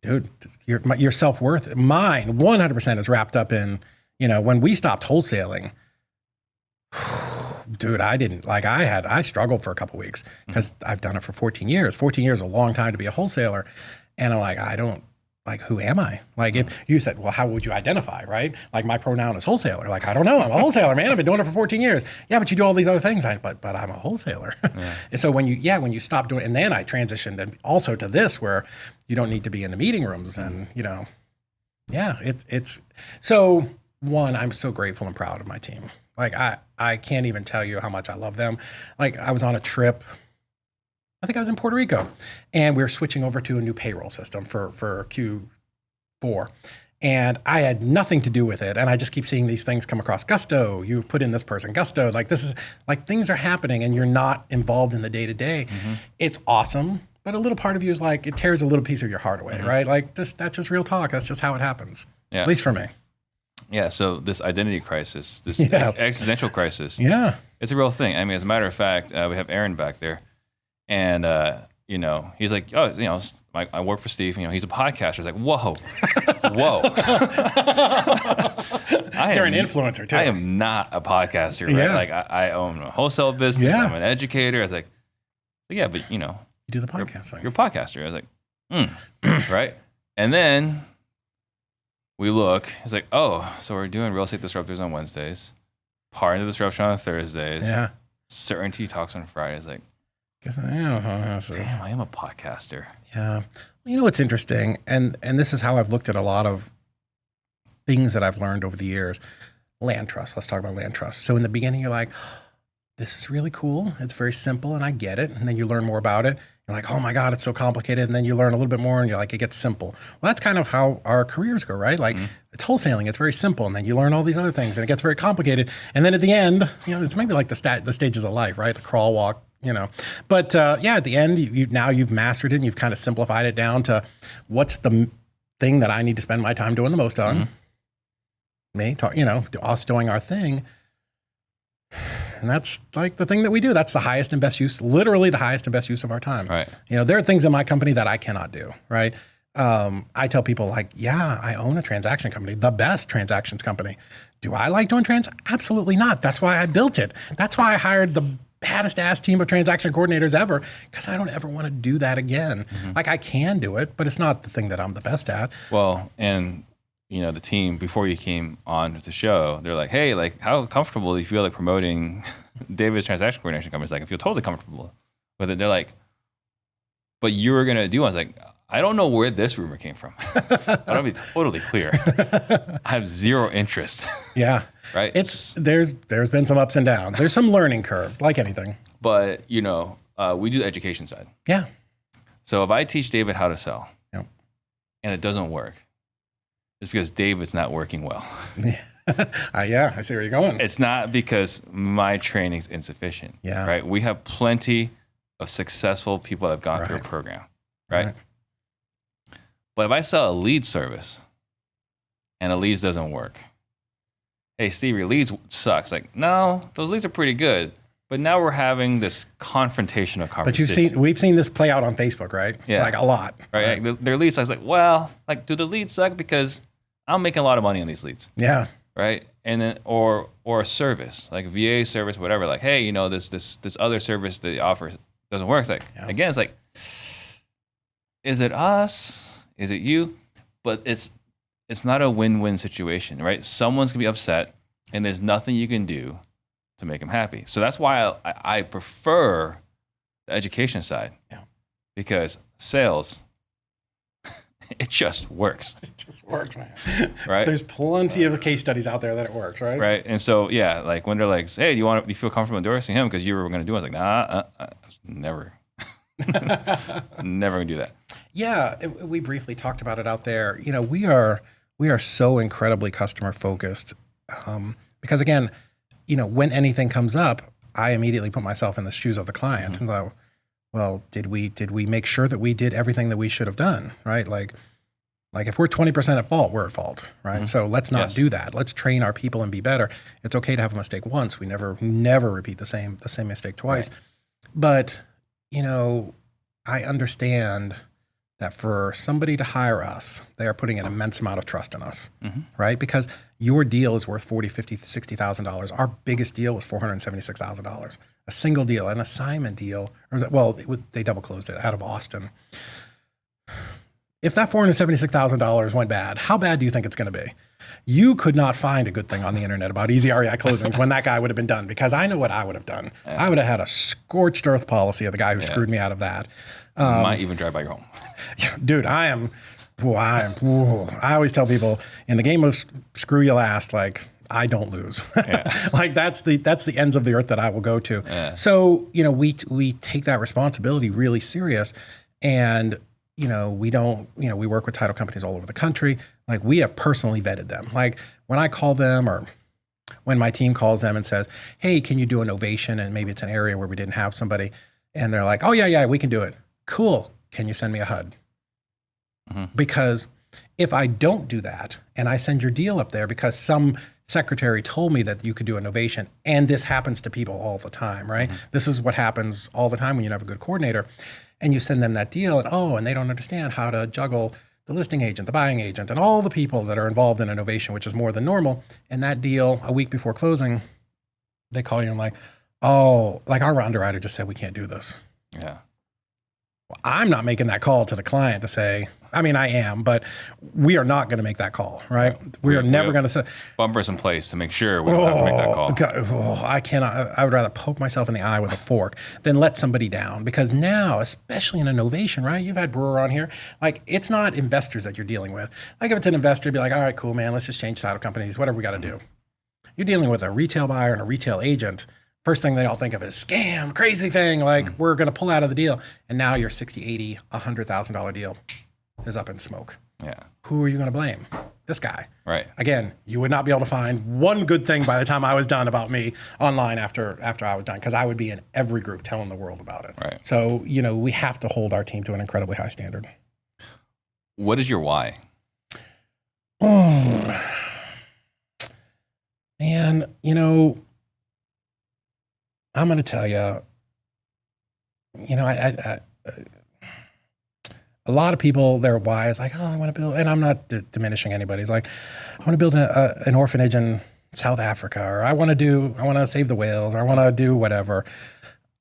Dude, your self-worth, mine 100% is wrapped up in, when we stopped wholesaling, dude, I struggled for a couple of weeks because I've done it for 14 years. 14 years is a long time to be a wholesaler. And I'm like, who am I? Like if you said, well, how would you identify, right? Like my pronoun is wholesaler. Like, I don't know. I'm a wholesaler, man. I've been doing it for 14 years. Yeah, but you do all these other things. But I'm a wholesaler. Yeah. And so when you stop doing, and then I transitioned and also to this where you don't need to be in the meeting rooms and, it's so one, I'm so grateful and proud of my team. Like I can't even tell you how much I love them. Like I was on a trip, I think I was in Puerto Rico, and we were switching over to a new payroll system for Q4. And I had nothing to do with it. And I just keep seeing these things come across. Gusto, you put in this person, Gusto. Like this is like things are happening and you're not involved in the day to day. It's awesome. But a little part of you is like, it tears a little piece of your heart away, right? Like that's just real talk. That's just how it happens. Yeah. At least for me. Yeah. So this identity crisis, this existential crisis. Yeah. It's a real thing. I mean, as a matter of fact, we have Aaron back there. And, he's like, oh, I work for Steve. He's a podcaster. It's like, whoa. You're an influencer too. I am not a podcaster, right? Yeah. Like I own a wholesale business. Yeah. I'm an educator. I was like, yeah, but you do the podcasting. You're a podcaster. I was like, right. And then we look, it's like, oh, so we're doing Real Estate Disruptors on Wednesdays, Part of the Disruption on Thursdays. Yeah. Certainty Talks on Fridays. Like, guess I am. Damn, I am a podcaster. Yeah. Well, what's interesting, and this is how I've looked at a lot of things that I've learned over the years. Land trust. Let's talk about land trust. So in the beginning, you're like, this is really cool. It's very simple, and I get it. And then you learn more about it. You're like, oh my God, it's so complicated. And then you learn a little bit more, and you're like, it gets simple. Well, that's kind of how our careers go, right? Like it's wholesaling. It's very simple, and then you learn all these other things, and it gets very complicated. And then at the end, it's maybe like the stages of life, right? The crawl, walk. But at the end, you've mastered it and you've kind of simplified it down to what's the thing that I need to spend my time doing the most on. Us doing our thing. And that's like the thing that we do. That's the highest and best use, literally the highest and best use of our time. Right. There are things in my company that I cannot do, right? I tell people like, yeah, I own a transaction company, the best transactions company. Do I like doing Absolutely not. That's why I built it. That's why I hired the baddest ass team of transaction coordinators ever, because I don't ever want to do that again. Like I can do it, but it's not the thing that I'm the best at. Well, and the team before you came on the show, they're like, hey, like how comfortable do you feel like promoting David's transaction coordination company? It's like, I feel totally comfortable with it. They're like, but you were going to do, I was like, I don't know where this rumor came from. I want to be totally clear. I have zero interest. Yeah. Right. There's been some ups and downs. There's some learning curve, like anything. But we do the education side. Yeah. So if I teach David how to sell, and it doesn't work, it's because David's not working well. I see where you're going. It's not because my training's insufficient. Yeah. Right. We have plenty of successful people that have gone through a program. Right. But if I sell a lead service and a leads doesn't work, hey, Steve, your leads sucks. Like, no, those leads are pretty good. But now we're having this confrontational conversation. But we've seen this play out on Facebook, right? Yeah. Like a lot. Right? Like, their leads, I was like, well, like, do the leads suck? Because I'm making a lot of money on these leads. Yeah. Right? And then, or a service, like VA service, whatever. Like, hey, this other service that they offer doesn't work. It's like, again, it's like, is it us? Is it you? But it's not a win-win situation, right? Someone's gonna be upset, and there's nothing you can do to make them happy. So that's why I prefer the education side. Yeah. Because sales, it just works. It just works, man. Right? There's plenty of case studies out there that it works, right? Right. And so, yeah, like when they're like, hey, do you feel comfortable endorsing him because you were going to do it? I was like, nah, never. Never going to do that. Yeah. We briefly talked about it out there. We are so incredibly customer focused because, again, when anything comes up, I immediately put myself in the shoes of the client and go, well, did we make sure that we did everything that we should have done, right? Like if we're 20% at fault, we're at fault, right? So let's not do that. Let's train our people and be better. It's okay to have a mistake once. We never repeat the same mistake twice. Right. But, I understand that for somebody to hire us, they are putting an immense amount of trust in us, right? Because your deal is worth $40,000, $50,000, $60,000. Our biggest deal was $476,000. A single deal, an assignment deal, they double closed it out of Austin. If that $476,000 went bad, how bad do you think it's going to be? You could not find a good thing on the internet about easy REI closings when that guy would have been done, because I know what I would have done. I would have had a scorched earth policy of the guy who screwed me out of that. Might even drive by your home. Dude, I always tell people in the game of screw you last, like, I don't lose. Like that's the ends of the earth that I will go to. Yeah. So, we take that responsibility really serious, and we don't, we work with title companies all over the country. Like, we have personally vetted them. Like, when I call them, or when my team calls them and says, hey, can you do an ovation? And maybe it's an area where we didn't have somebody, and they're like, oh yeah, we can do it. Cool. Can you send me a HUD? Because if I don't do that and I send your deal up there because some secretary told me that you could do an ovation, and this happens to people all the time, right? This is what happens all the time when you have a good coordinator, and you send them that deal, and they don't understand how to juggle the listing agent, the buying agent, and all the people that are involved in an ovation, which is more than normal. And that deal, a week before closing, they call you and like, oh, like our underwriter just said we can't do this. Yeah. Well, I'm not making that call to the client to say, I mean, I am, but we are not going to make that call, right? We are never going to say bumpers in place to make sure we don't have to make that call. God, I cannot. I would rather poke myself in the eye with a fork than let somebody down, because now, especially in an ovation, right? You've had Brewer on here. Like, it's not investors that you're dealing with. Like, if it's an investor, be like, all right, cool, man, let's just change title companies, whatever we got to do. You're dealing with a retail buyer and a retail agent. First thing they all think of is scam, crazy thing. Like, we're going to pull out of the deal. And now your $60,000, $80,000, $100,000 deal is up in smoke. Yeah. Who are you going to blame? This guy. Right. Again, you would not be able to find one good thing by the time I was done about me online after I was done, because I would be in every group telling the world about it. Right. So, we have to hold our team to an incredibly high standard. What is your why? Oh, man, I'm going to tell you, a lot of people, their why is like, oh, I want to build, and I'm not diminishing anybody. It's like, I want to build an orphanage in South Africa, or I want to save the whales, or I want to do whatever.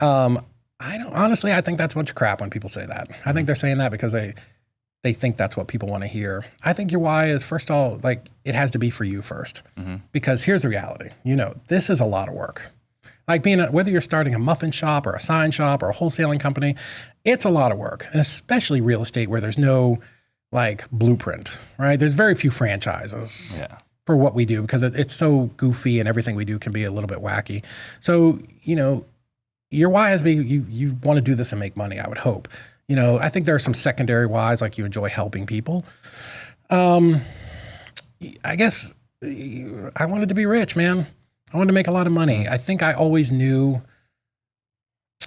Honestly, I think that's a bunch of crap when people say that. I think they're saying that because they think that's what people want to hear. I think your why is, first of all, like, it has to be for you first, because here's the reality. This is a lot of work. Like, whether you're starting a muffin shop or a sign shop or a wholesaling company, it's a lot of work. And especially real estate, where there's no like blueprint, right? There's very few franchises for what we do, because it's so goofy and everything we do can be a little bit wacky. So, your why has to be, you want to do this and make money, I would hope. I think there are some secondary whys, like you enjoy helping people. I guess I wanted to be rich, man. I wanted to make a lot of money. I think I always knew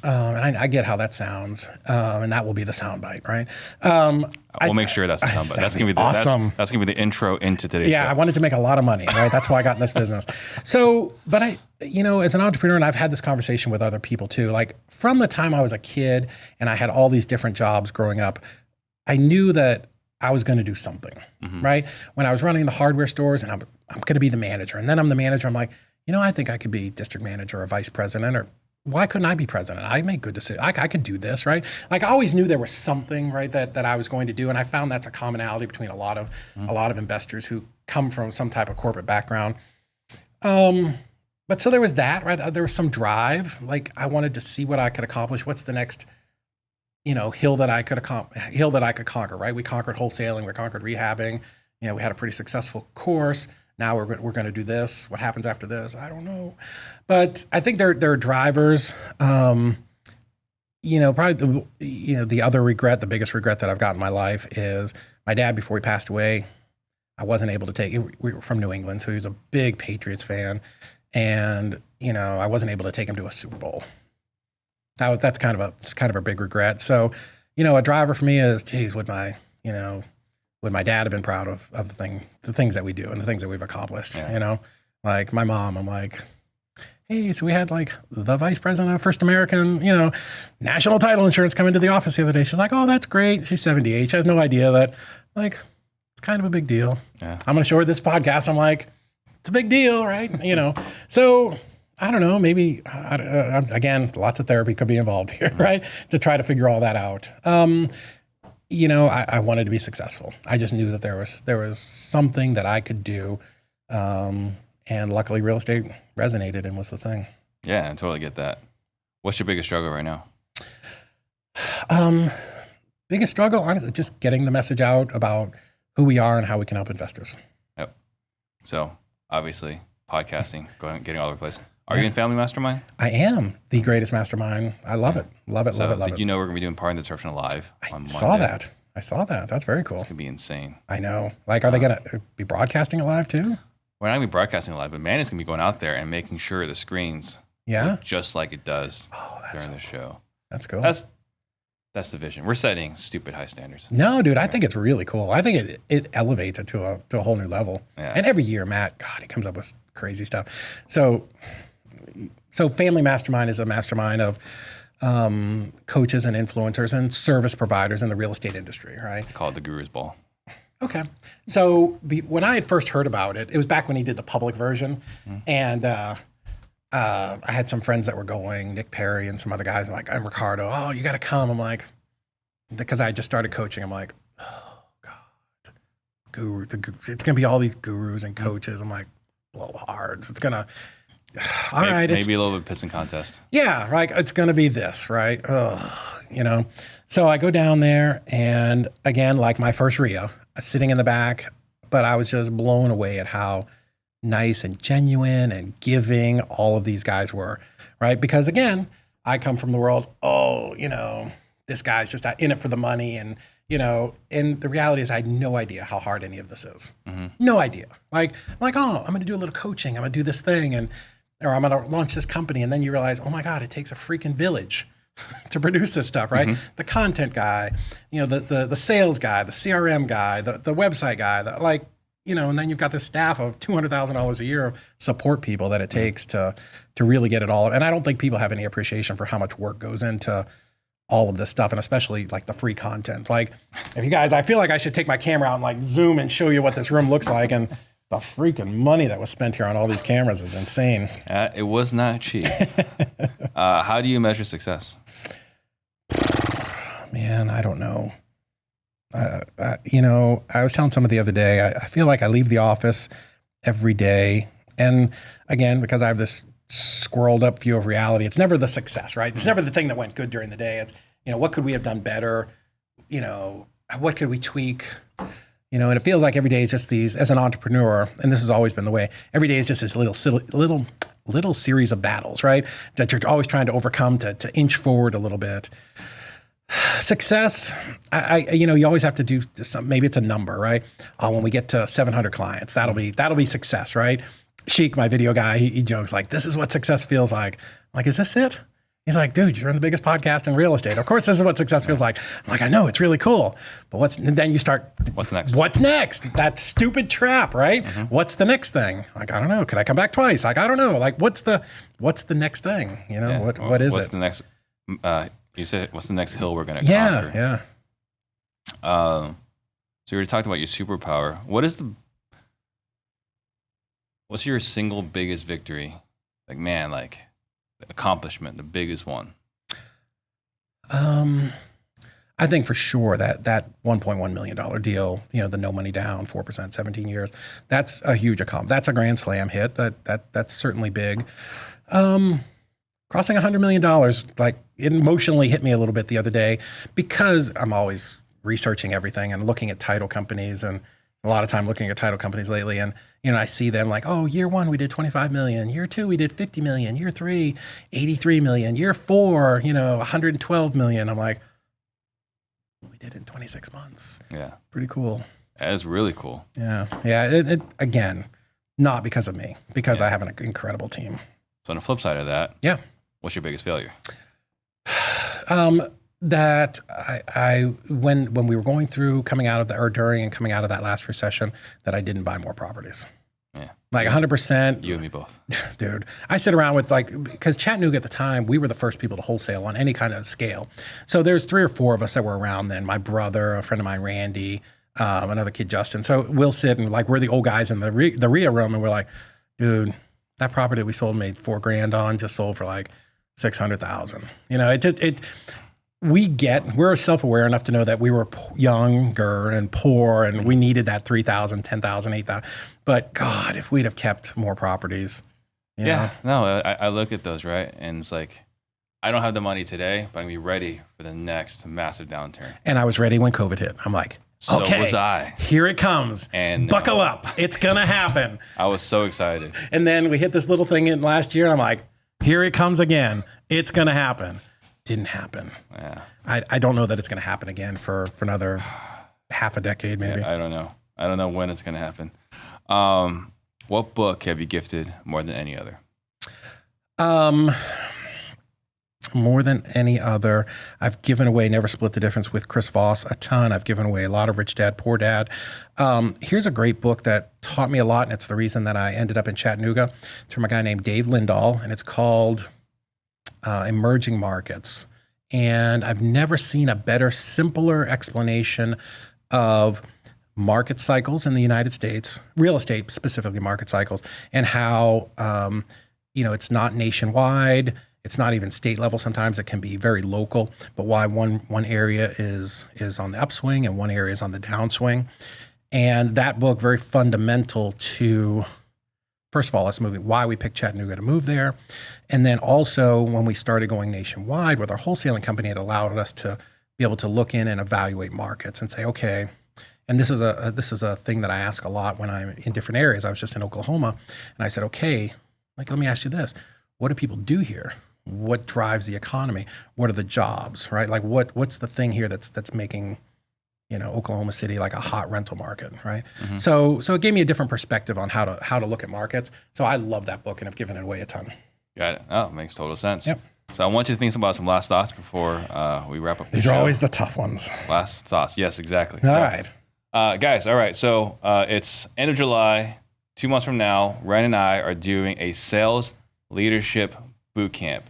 And I get how that sounds, and that will be the soundbite, right? We'll make sure that's the soundbite. That's gonna be awesome. That's gonna be the intro into today's show. Yeah, I wanted to make a lot of money, right? That's why I got in this business. So, but as an entrepreneur, and I've had this conversation with other people too, like from the time I was a kid and I had all these different jobs growing up, I knew that I was going to do something, right? When I was running the hardware stores and I'm going to be the manager, and then I'm the manager, I'm like, I think I could be district manager or vice president, or why couldn't I be president? I make good decisions. I could do this, right? Like I always knew there was something, right, that I was going to do, and I found that's a commonality between a lot of investors who come from some type of corporate background. But so there was that, right? There was some drive. Like I wanted to see what I could accomplish. What's the next, hill that I could conquer, right? We conquered wholesaling, we conquered rehabbing. We had a pretty successful course. Now we're going to do this. What happens after this? I don't know. But I think there are drivers. Probably the other regret, the biggest regret that I've got in my life is my dad, before he passed away, I wasn't able to take, we were from New England, so he was a big Patriots fan. And, I wasn't able to take him to a Super Bowl. That's kind of a big regret. So, a driver for me is, geez, would my dad have been proud of the things that we do and the things that we've accomplished, like my mom, I'm like, hey, so we had like the vice president of First American, national title insurance come into the office the other day. She's like, oh, that's great. She's 78. She has no idea that like, it's kind of a big deal. Yeah. I'm going to show her this podcast. I'm like, it's a big deal, right? So I don't know, maybe, again, lots of therapy could be involved here, right? To try to figure all that out. I wanted to be successful. I just knew that there was something that I could do. And luckily real estate resonated and was the thing. Yeah, I totally get that. What's your biggest struggle right now? Biggest struggle, honestly, just getting the message out about who we are and how we can help investors. Yep. So obviously podcasting, getting all over the place. Are you in Family Mastermind? I am the greatest mastermind. I love it. Love it. Did you know we're going to be doing Part in the Disruption live on Monday? I saw that. That's very cool. It's going to be insane. I know. Like, are they going to be broadcasting it live too? We're not going to be broadcasting it live, but Manny's going to be going out there and making sure the screens look just like it does during the show. That's cool. That's the vision. We're setting stupid high standards. No, dude, I think it's really cool. I think it elevates it to a whole new level. Yeah. And every year, Matt, God, he comes up with crazy stuff. So Family Mastermind is a mastermind of coaches and influencers and service providers in the real estate industry, right? Call it the Guru's Ball. Okay. So when I had first heard about it, it was back when he did the public version. And I had some friends that were going, Nick Perry and some other guys, like, I'm Ricardo. Oh, you got to come. I'm like, because I just started coaching. I'm like, oh, God. It's going to be all these gurus and coaches. I'm like, blowhards. It's going to... All right, maybe a little bit pissing contest. Yeah, right. It's going to be this, right? So I go down there, and again, like my first REIA, sitting in the back, but I was just blown away at how nice and genuine and giving all of these guys were, right? Because again, I come from the world, this guy's just in it for the money, and the reality is I had no idea how hard any of this is. No idea. Like, I'm going to do a little coaching. I'm going to do this thing, or I'm going to launch this company. And then you realize, oh my God, it takes a freaking village to produce this stuff, right? The content guy, the sales guy, the CRM guy, the website guy, and then you've got this staff of $200,000 a year of support people that it takes to really get it all. And I don't think people have any appreciation for how much work goes into all of this stuff, and especially like the free content. Like, if you guys, I feel like I should take my camera out and like zoom and show you what this room looks like, and the freaking money that was spent here on all these cameras is insane. It was not cheap. How do you measure success? Man, I don't know. I was telling somebody the other day, I feel like I leave the office every day. And again, because I have this squirreled up view of reality, it's never the success, right? It's never the thing that went good during the day. It's, what could we have done better? What could we tweak? And it feels like every day is just these, as an entrepreneur, and this has always been the way, every day is just this little series of battles, right? That you're always trying to overcome to inch forward a little bit. Success, you always have to do some, maybe it's a number, right? Oh, when we get to 700 clients, that'll be success, right? Sheik, my video guy, he jokes like, this is what success feels like. I'm like, is this it? He's like, dude, you're in the biggest podcast in real estate. Of course, this is what success feels like. I'm like, I know, it's really cool. But then you start, What's next? What's next? That stupid trap, right? What's the next thing? Like, I don't know. Could I come back twice? Like, I don't know. Like, what's the next thing? You know, what is what's it? the next, you said, what's the next hill we're going to conquer? Yeah. So you already talked about your superpower. What's your single biggest victory? Like, man, like the accomplishment, the biggest one. I think for sure that $1.1 million deal, you know, the no money down, 4%, 17 years, that's a huge accomplishment. That's a grand slam hit. That's certainly big. Crossing $100 million, like it emotionally hit me a little bit the other day because I'm always researching everything and looking at title companies, and a lot of time looking at title companies lately. And, you know, I see them like, oh, year 1, we did 25 million. Year 2, we did 50 million. Year 3, 83 million. Year 4, you know, 112 million. I'm like, we did it in 26 months. Yeah. Pretty cool. That is really cool. Yeah. Yeah. It again, not because of me, because I have an incredible team. So on the flip side of that, Yeah. what's your biggest failure? That when we were going through coming out of that last recession, that I didn't buy more properties. Yeah. Like 100%. You and me both. Dude, I sit around with because Chattanooga at the time, we were the first people to wholesale on any kind of scale. So there's 3 or 4 of us that were around then. My brother, a friend of mine, Randy, another kid, Justin. So we'll sit and like, we're the old guys in the REIA room, and we're like, dude, that property we sold made $4,000 on, just sold for like $600,000. You know, we're self-aware enough to know that we were younger and poor, and we needed that 3,000, 10,000, 8,000. But God, if we'd have kept more properties, you know? No, I look at those, right? And it's like, I don't have the money today, but I'm going to be ready for the next massive downturn. And I was ready when COVID hit. I'm like, okay, so was I. Here it comes. And buckle up. It's going to happen. I was so excited. And then we hit this little thing in last year, and I'm like, here it comes again. It's going to happen. Didn't happen. Yeah. I don't know that it's going to happen again for another half a decade, maybe. Yeah, I don't know. I don't know when it's going to happen. What book have you gifted more than any other? More than any other, I've given away Never Split the Difference with Chris Voss a ton. I've given away a lot of Rich Dad, Poor Dad. Here's a great book that taught me a lot, and it's the reason that I ended up in Chattanooga. It's from a guy named Dave Lindahl, and it's called Emerging Markets. And I've never seen a better, simpler explanation of market cycles in the United States, real estate specifically market cycles, and how it's not nationwide. It's not even state level. Sometimes it can be very local, but why one area is on the upswing and one area is on the downswing. And that book, very fundamental to, first of all, us moving, why we picked Chattanooga to move there. And then also when we started going nationwide with our wholesaling company, it allowed us to be able to look in and evaluate markets and say, okay, and this is a thing that I ask a lot when I'm in different areas. I was just in Oklahoma, and I said, okay, like, let me ask you this. What do people do here? What drives the economy? What are the jobs, right? Like what's the thing here that's making, Oklahoma City like a hot rental market, right? Mm-hmm. So it gave me a different perspective on how to look at markets. So I love that book and have given it away a ton. Got it. Oh, makes total sense. Yep. So I want you to think about some last thoughts before we wrap up. These are always the tough ones. Last thoughts. Yes, exactly. All right. Guys, all right. So it's end of July, 2 months from now, Ren and I are doing a sales leadership boot camp.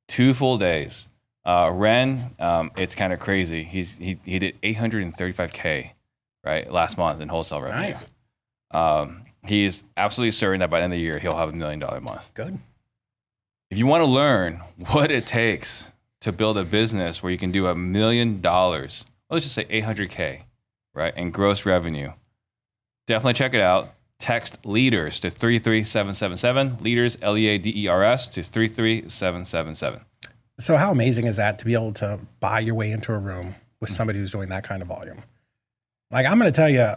2 full days. Ren, it's kind of crazy. He did $835K, right, last month in wholesale revenue. Nice. He's absolutely certain that by the end of the year, he'll have $1 million a month. Good. If you want to learn what it takes to build a business where you can do $1 million, let's just say 800K, right, in gross revenue, definitely check it out. Text LEADERS to 33777, LEADERS, LEADERS to 33777. So how amazing is that to be able to buy your way into a room with somebody who's doing that kind of volume? Like, I'm going to tell you,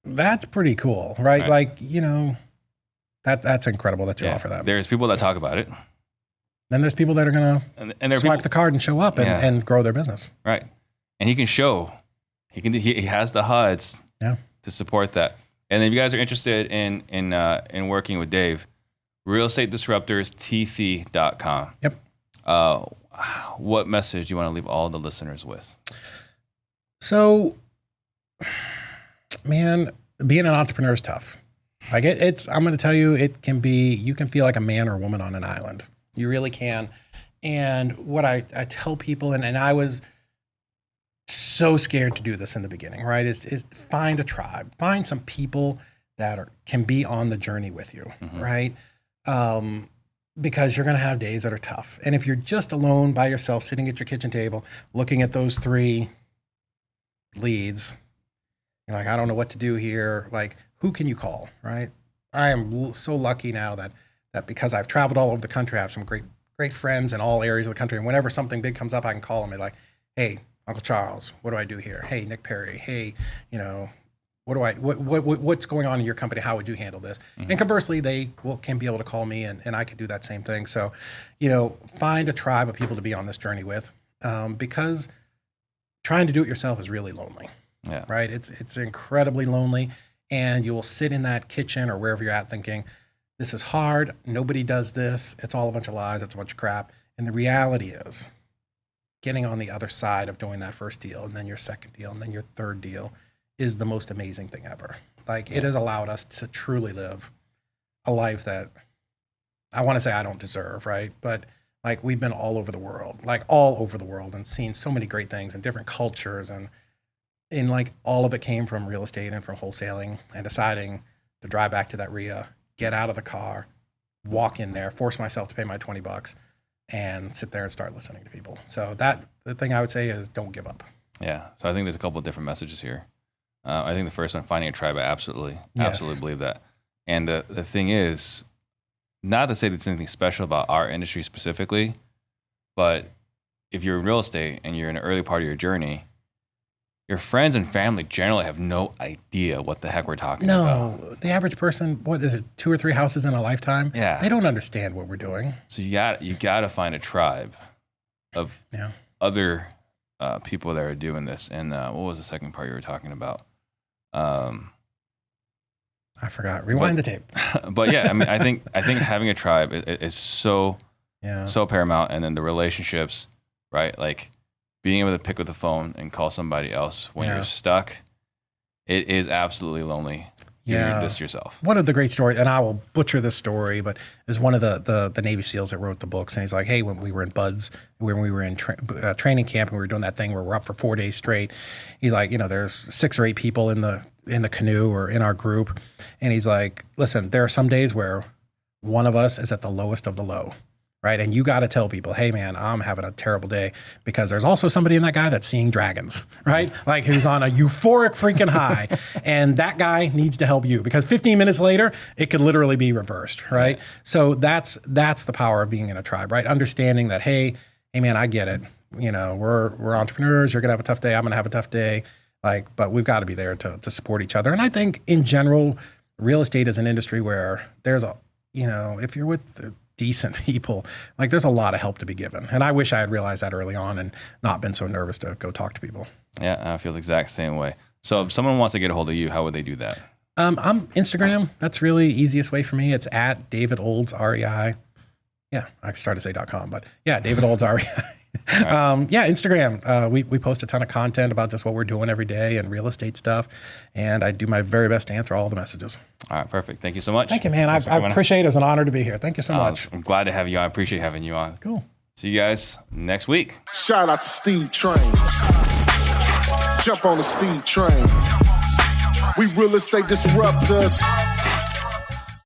that's pretty cool, right? Like, that's incredible that you offer that. There's people that talk about it. Then there's people that are going to swipe the card and show up and grow their business. Right. And he can show, he has the HUDs to support that. And if you guys are interested in working with Dave, realestatedisruptorstc.com. Yep. what message do you want to leave all the listeners with? So, man, being an entrepreneur is tough. Like I'm going to tell you, you can feel like a man or a woman on an island. You really can. And what I tell people, and I was so scared to do this in the beginning, right, is find a tribe, find some people that can be on the journey with you, right? Because you're going to have days that are tough. And if you're just alone by yourself, sitting at your kitchen table, looking at those 3 leads, you're like, I don't know what to do here. Like, who can you call, right? I am so lucky now that because I've traveled all over the country, I have some great friends in all areas of the country. And whenever something big comes up, I can call them and be like, hey, Uncle Charles, what do I do here? Hey, Nick Perry. Hey, what's going on in your company? How would you handle this? And conversely, they can be able to call me and I can do that same thing. So, find a tribe of people to be on this journey with, because trying to do it yourself is really lonely, right? It's incredibly lonely. And you will sit in that kitchen or wherever you're at thinking, this is hard. Nobody does this. It's all a bunch of lies. It's a bunch of crap. And the reality is getting on the other side of doing that first deal and then your second deal and then your third deal is the most amazing thing ever. Like it has allowed us to truly live a life that I want to say I don't deserve, right? But like we've been all over the world and seen so many great things and different cultures and like all of it came from real estate and from wholesaling and deciding to drive back to that REIA, get out of the car, walk in there, force myself to pay my $20 and sit there and start listening to people. So the thing I would say is don't give up. Yeah. So I think there's a couple of different messages here. I think the first one, finding a tribe, I absolutely believe that. And the thing is, not to say there's anything special about our industry specifically, but if you're in real estate and you're in an early part of your journey, your friends and family generally have no idea what the heck we're talking about. No, the average person, what is it, 2 or 3 houses in a lifetime? Yeah. They don't understand what we're doing. So you got to find a tribe of other people that are doing this. And what was the second part you were talking about? I forgot. Rewind the tape. But yeah, I mean, I think having a tribe is so paramount, and then the relationships, right? Like being able to pick up the phone and call somebody else when you're stuck. It is absolutely lonely doing this yourself. One of the great stories, and I will butcher this story, but is one of the Navy SEALs that wrote the books, and he's like, hey, when we were in BUDS, when we were in training camp, and we were doing that thing where we're up for 4 days straight, he's like, there's 6 or 8 people in the canoe or in our group, and he's like, listen, there are some days where one of us is at the lowest of the low, right? And you got to tell people, hey man, I'm having a terrible day, because there's also somebody in that guy that's seeing dragons, right? Like who's on a euphoric freaking high, and that guy needs to help you, because 15 minutes later, it could literally be reversed, right? So that's the power of being in a tribe, right? Understanding that, hey man, I get it. We're entrepreneurs. You're gonna have a tough day. I'm gonna have a tough day. But we've got to be there to support each other. And I think in general, real estate is an industry where there's if you're with decent people, like there's a lot of help to be given. And I wish I had realized that early on and not been so nervous to go talk to people. Yeah, I feel the exact same way. So if someone wants to get a hold of you, how would they do that? I'm Instagram. That's really the easiest way for me. It's at DavidoldsREI. Yeah, I started to say .com, but yeah, DavidoldsREI. Right. Instagram. We post a ton of content about just what we're doing every day and real estate stuff. And I do my very best to answer all the messages. All right, perfect. Thank you so much. Thank you, man. I appreciate it. It's an honor to be here. Thank you so much. I'm glad to have you on. I appreciate having you on. Cool. See you guys next week. Shout out to Steve Trang. Jump on the Steve Trang. We real estate disruptors.